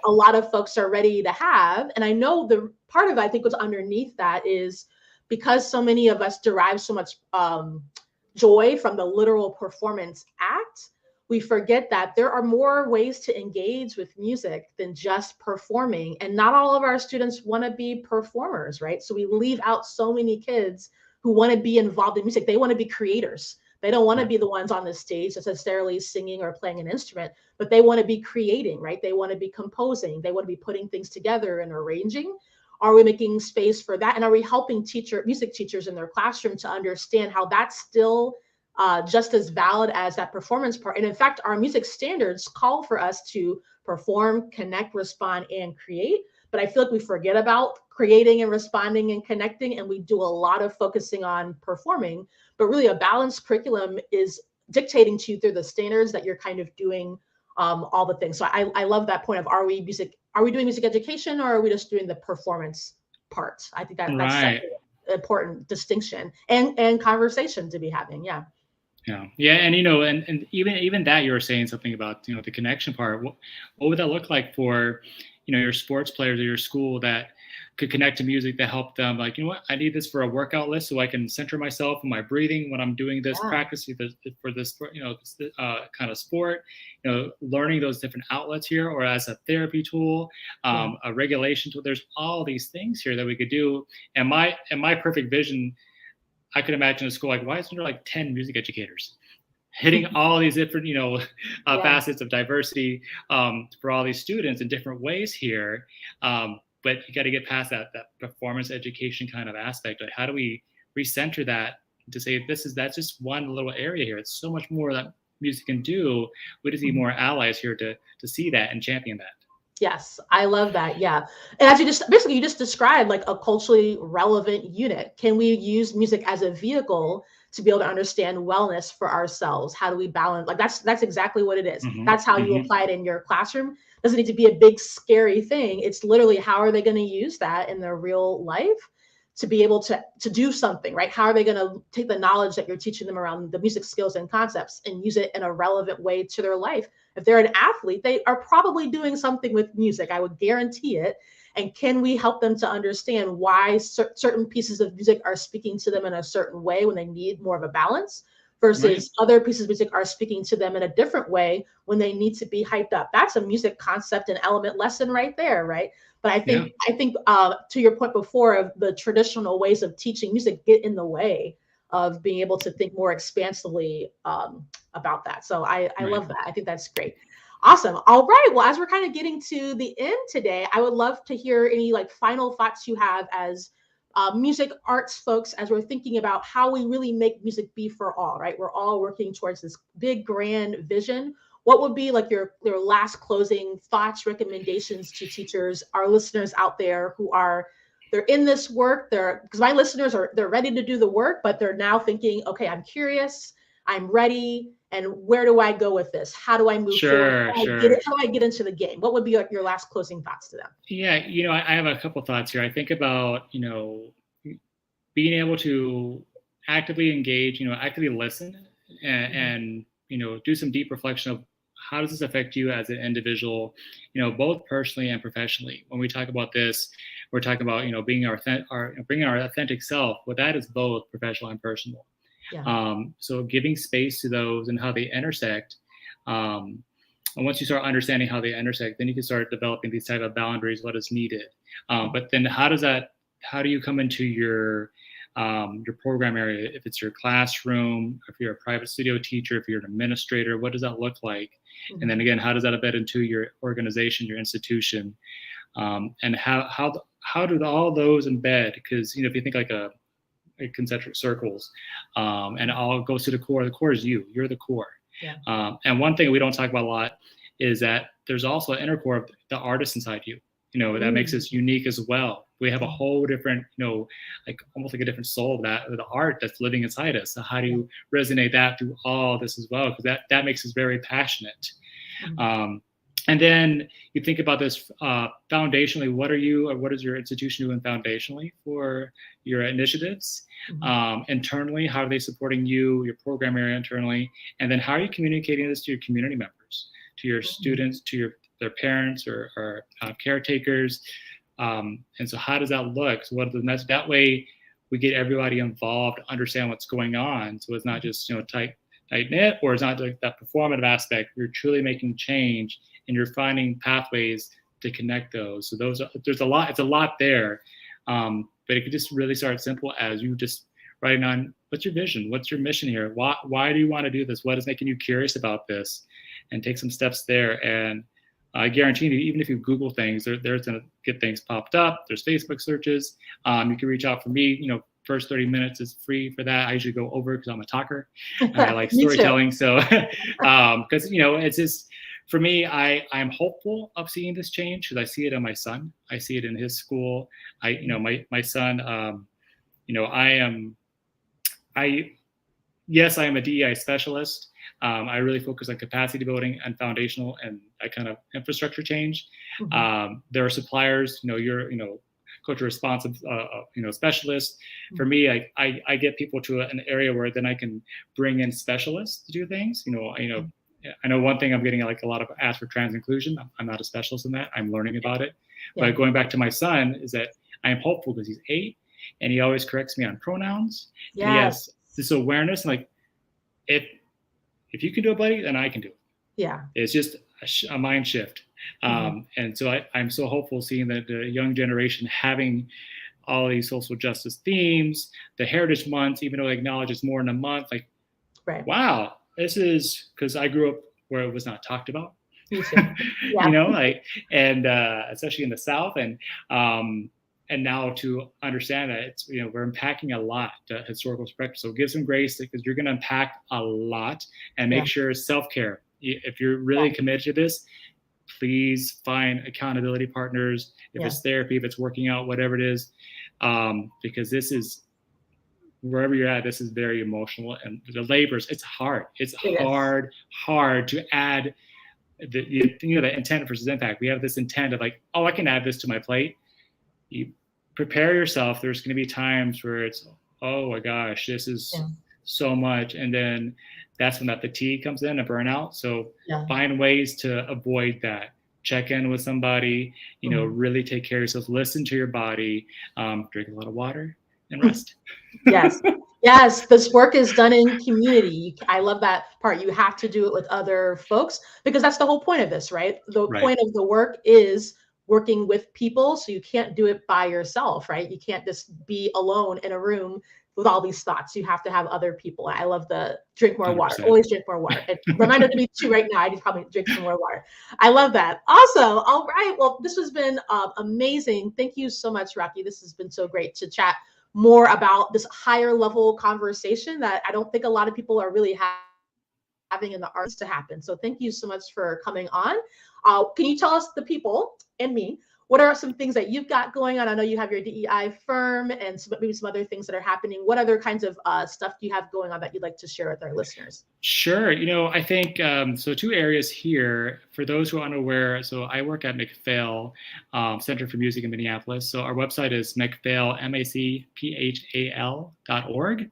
S1: a lot of folks are ready to have. And I know the part of it, I think what's underneath that is because so many of us derive so much joy from the literal performance act, we forget that there are more ways to engage with music than just performing. And not all of our students want to be performers, right? So we leave out so many kids who want to be involved in music. They want to be creators. They don't want to be the ones on the stage necessarily singing or playing an instrument, but they want to be creating, right? They want to be composing. They want to be putting things together and arranging. Are we making space for that? And are we helping music teachers in their classroom to understand how that's still just as valid as that performance part? And in fact, our music standards call for us to perform, connect, respond, and create. But I feel like we forget about creating and responding and connecting, and we do a lot of focusing on performing. But really, a balanced curriculum is dictating to you through the standards that you're kind of doing all the things. So I love that point of, are we doing music education, or are we just doing the performance part? I think that's an important distinction and conversation to be having. Yeah.
S2: Yeah. And, and even that, you were saying something about, the connection part. What would that look like for, your sports players or your school that could connect to music that helped them, like, I need this for a workout list so I can center myself in my breathing when I'm doing this practice for this, kind of sport, learning those different outlets here, or as a therapy tool, a regulation tool. There's all these things here that we could do. And my perfect vision, I could imagine a school like, why isn't there like 10 music educators hitting all these different, facets of diversity for all these students in different ways here? But you got to get past that performance education kind of aspect. Like, how do we recenter that to say that's just one little area here? It's so much more that music can do. We just need more allies here to see that and champion that.
S1: Yes, I love that. Yeah. And as you just described, like, a culturally relevant unit. Can we use music as a vehicle to be able to understand wellness for ourselves? How do we balance? Like, that's exactly what it is. That's how you apply it in your classroom. Doesn't need to be a big, scary thing. It's literally, how are they going to use that in their real life to be able to do something, right? How are they going to take the knowledge that you're teaching them around the music skills and concepts and use it in a relevant way to their life? If they're an athlete, they are probably doing something with music. I would guarantee it. And can we help them to understand why certain pieces of music are speaking to them in a certain way when they need more of a balance, versus other pieces of music are speaking to them in a different way when they need to be hyped up? That's a music concept and element lesson right there, right? But I think to your point before, of the traditional ways of teaching music get in the way of being able to think more expansively about that. So I love that. I think that's great. Awesome. All right. Well, as we're kind of getting to the end today, I would love to hear any final thoughts you have as music arts folks, as we're thinking about how we really make music be for all, right? We're all working towards this big, grand vision. What would be your last closing thoughts, recommendations to teachers, our listeners out there who they're in this work, because my listeners they're ready to do the work, but they're now thinking, okay, I'm curious, I'm ready, and where do I go with this? How do I move forward? How do I get into the game? What would be your last closing thoughts to them?
S2: Yeah, I have a couple thoughts here. I think about, being able to actively engage, actively listen and do some deep reflection of how does this affect you as an individual, both personally and professionally. When we talk about this, we're talking about, bringing our authentic self. Well, that is both professional and personal. Yeah. So giving space to those and how they intersect. And once you start understanding how they intersect, then you can start developing these type of boundaries, what is needed. But then how do you come into your program area? If it's your classroom, if you're a private studio teacher, if you're an administrator, what does that look like? Mm-hmm. And then again, how does that embed into your organization, your institution? And how do all those embed? Because, if you think like concentric circles, and it all goes to the core. The core is you're the core. Yeah. And one thing we don't talk about a lot is that there's also an inner core of the artist inside you, that makes us unique as well. We have a whole different, almost like a different soul of the art that's living inside us. So how do you resonate that through all this as well? Because that makes us very passionate. Mm-hmm. And then you think about this foundationally, what is your institution doing foundationally for your initiatives? Mm-hmm. Internally, how are they supporting you, your program area internally? And then how are you communicating this to your community members, to your students, to their parents or caretakers? And so how does that look? So that way we get everybody involved, understand what's going on. So it's not just, tight knit, or it's not like that performative aspect. You're truly making change, and you're finding pathways to connect those. So there's a lot. It's a lot there, but it could just really start simple as you just writing on what's your vision, what's your mission here, why do you want to do this, what is making you curious about this, and take some steps there. And I guarantee you, even if you Google things, there's going to get things popped up. There's Facebook searches. You can reach out for me. First 30 minutes is free for that. I usually go over because I'm a talker and I like storytelling. So, because it's just, for me, I'm hopeful of seeing this change because I see it in my son. I see it in his school. My son. Yes, I am a DEI specialist. I really focus on capacity building and foundational and that kind of infrastructure change. Mm-hmm. There are suppliers. You're culture responsive, specialist. For me, I get people to an area where then I can bring in specialists to do things. I know one thing I'm getting like a lot of asked for trans inclusion. I'm not a specialist in that. I'm learning about it. Yeah. But going back to my son is that I am hopeful because he's 8 and he always corrects me on pronouns. Yes. And he has this awareness, like if you can do it, buddy, then I can do it. Yeah. It's just a mind shift. Mm-hmm. And so I'm so hopeful seeing that the young generation having all these social justice themes, the Heritage Month, even though I acknowledge it's more than a month, like, right. Wow, this is because I grew up where it was not talked about. Me too. Yeah. And especially in the South, and now to understand that it's, we're unpacking a lot, historical perspective. So give some grace because you're going to unpack a lot, and make sure self-care. If you're really committed to this, please find accountability partners. If it's therapy, if it's working out, whatever it is, because this is, wherever you're at, this is very emotional, and the labors, it's hard. It's hard to add the intent versus impact. We have this intent of like, oh, I can add this to my plate. You prepare yourself. There's going to be times where it's, oh my gosh, this is so much. And then that's when that fatigue comes in, a burnout. So find ways to avoid that. Check in with somebody, really take care of yourself, listen to your body, drink a lot of water and rest. Yes, this work is done in community. I love that part. You have to do it with other folks because that's the whole point of this, right? The point of the work is working with people. So you can't do it by yourself, right? You can't just be alone in a room with all these thoughts. You have to have other people. I love the drink more 100%. Water, always drink more water. It reminded me too right now, I need to probably drink some more water. I love that. Awesome. All right. Well, this has been amazing. Thank you so much, Roque. This has been so great to chat more about this higher level conversation that I don't think a lot of people are really having in the arts to happen. So thank you so much for coming on. Can you tell us, the people and me, what are some things that you've got going on? I know you have your DEI firm and maybe some other things that are happening. What other kinds of stuff do you have going on that you'd like to share with our listeners? Sure. I think, so 2 areas here for those who are unaware. So I work at MacPhail Center for Music in Minneapolis. So our website is MacPhail, MacPhail.org.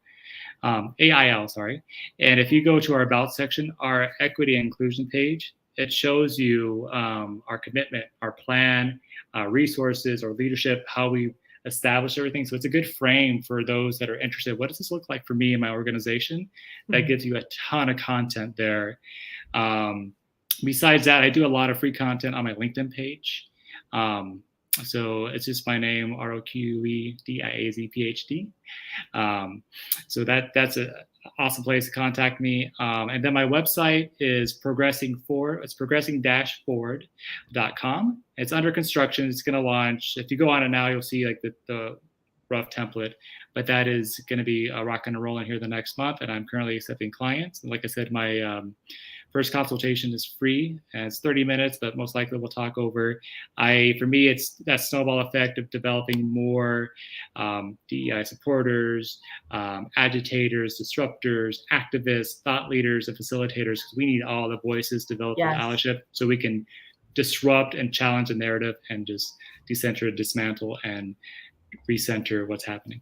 S2: AIL, sorry. And if you go to our About section, our equity and inclusion page, it shows you our commitment, our plan, resources, or leadership, how we establish everything. So it's a good frame for those that are interested. What does this look like for me and my organization? That gives you a ton of content there. Besides that, I do a lot of free content on my LinkedIn page. So it's just my name, Roque Diaz, PhD. So that's an awesome place to contact me. And then my website is progressing forward. It's progressing-forward.com. It's under construction. It's going to launch. If you go on it now, you'll see like the rough template, but that is going to be rocking and rolling here the next month. And I'm currently accepting clients. And like I said, my first consultation is free, and it's 30 minutes, but most likely we'll talk over. For me, it's that snowball effect of developing more DEI supporters, agitators, disruptors, activists, thought leaders, and facilitators, because we need all the voices to develop allyship so we can disrupt and challenge the narrative and just decenter, dismantle, and recenter what's happening.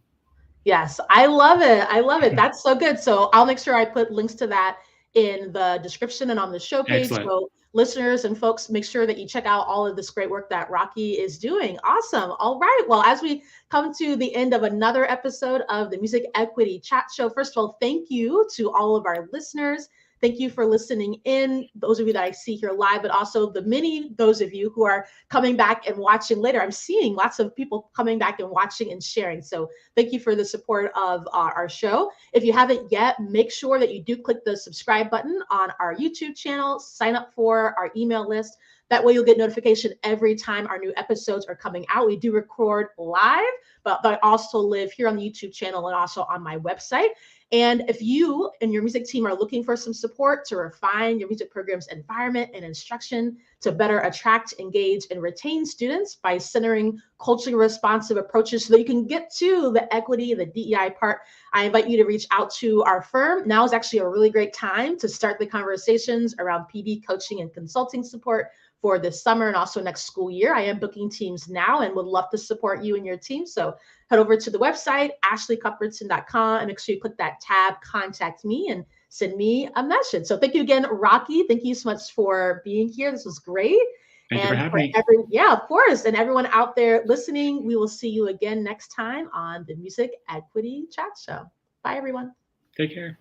S2: Yes, I love it. I love it. That's so good. So I'll make sure I put links to that
S1: in the description and on the show page.
S2: Excellent.
S1: So listeners and folks, make sure that you check out all of this great work that Roque is doing. Awesome. All right. Well, as we come to the end of another episode of the Music Equity Chat Show, first of all, thank you to all of our listeners. Thank you for listening in, those of you that I see here live, but also those of you who are coming back and watching later. I'm seeing lots of people coming back and watching and sharing. So thank you for the support of our show. If you haven't yet, make sure that you do click the subscribe button on our YouTube channel, sign up for our email list. That way you'll get notification every time our new episodes are coming out. We do record live, but I also live here on the YouTube channel and also on my website. And if you and your music team are looking for some support to refine your music program's environment and instruction to better attract, engage, and retain students by centering culturally responsive approaches so that you can get to the equity, the DEI part, I invite you to reach out to our firm. Now is actually a really great time to start the conversations around PD coaching and consulting support for this summer and also next school year. I am booking teams now and would love to support you and your team. So head over to the website, ashleycuthbertson.com, and make sure you click that tab, contact me, and send me a message. So thank you again, Roque. Thank you so much for being here. This was great.
S2: Thank you for having me.
S1: Yeah, of course. And everyone out there listening, we will see you again next time on the Music Equity Chat Show. Bye, everyone.
S2: Take care.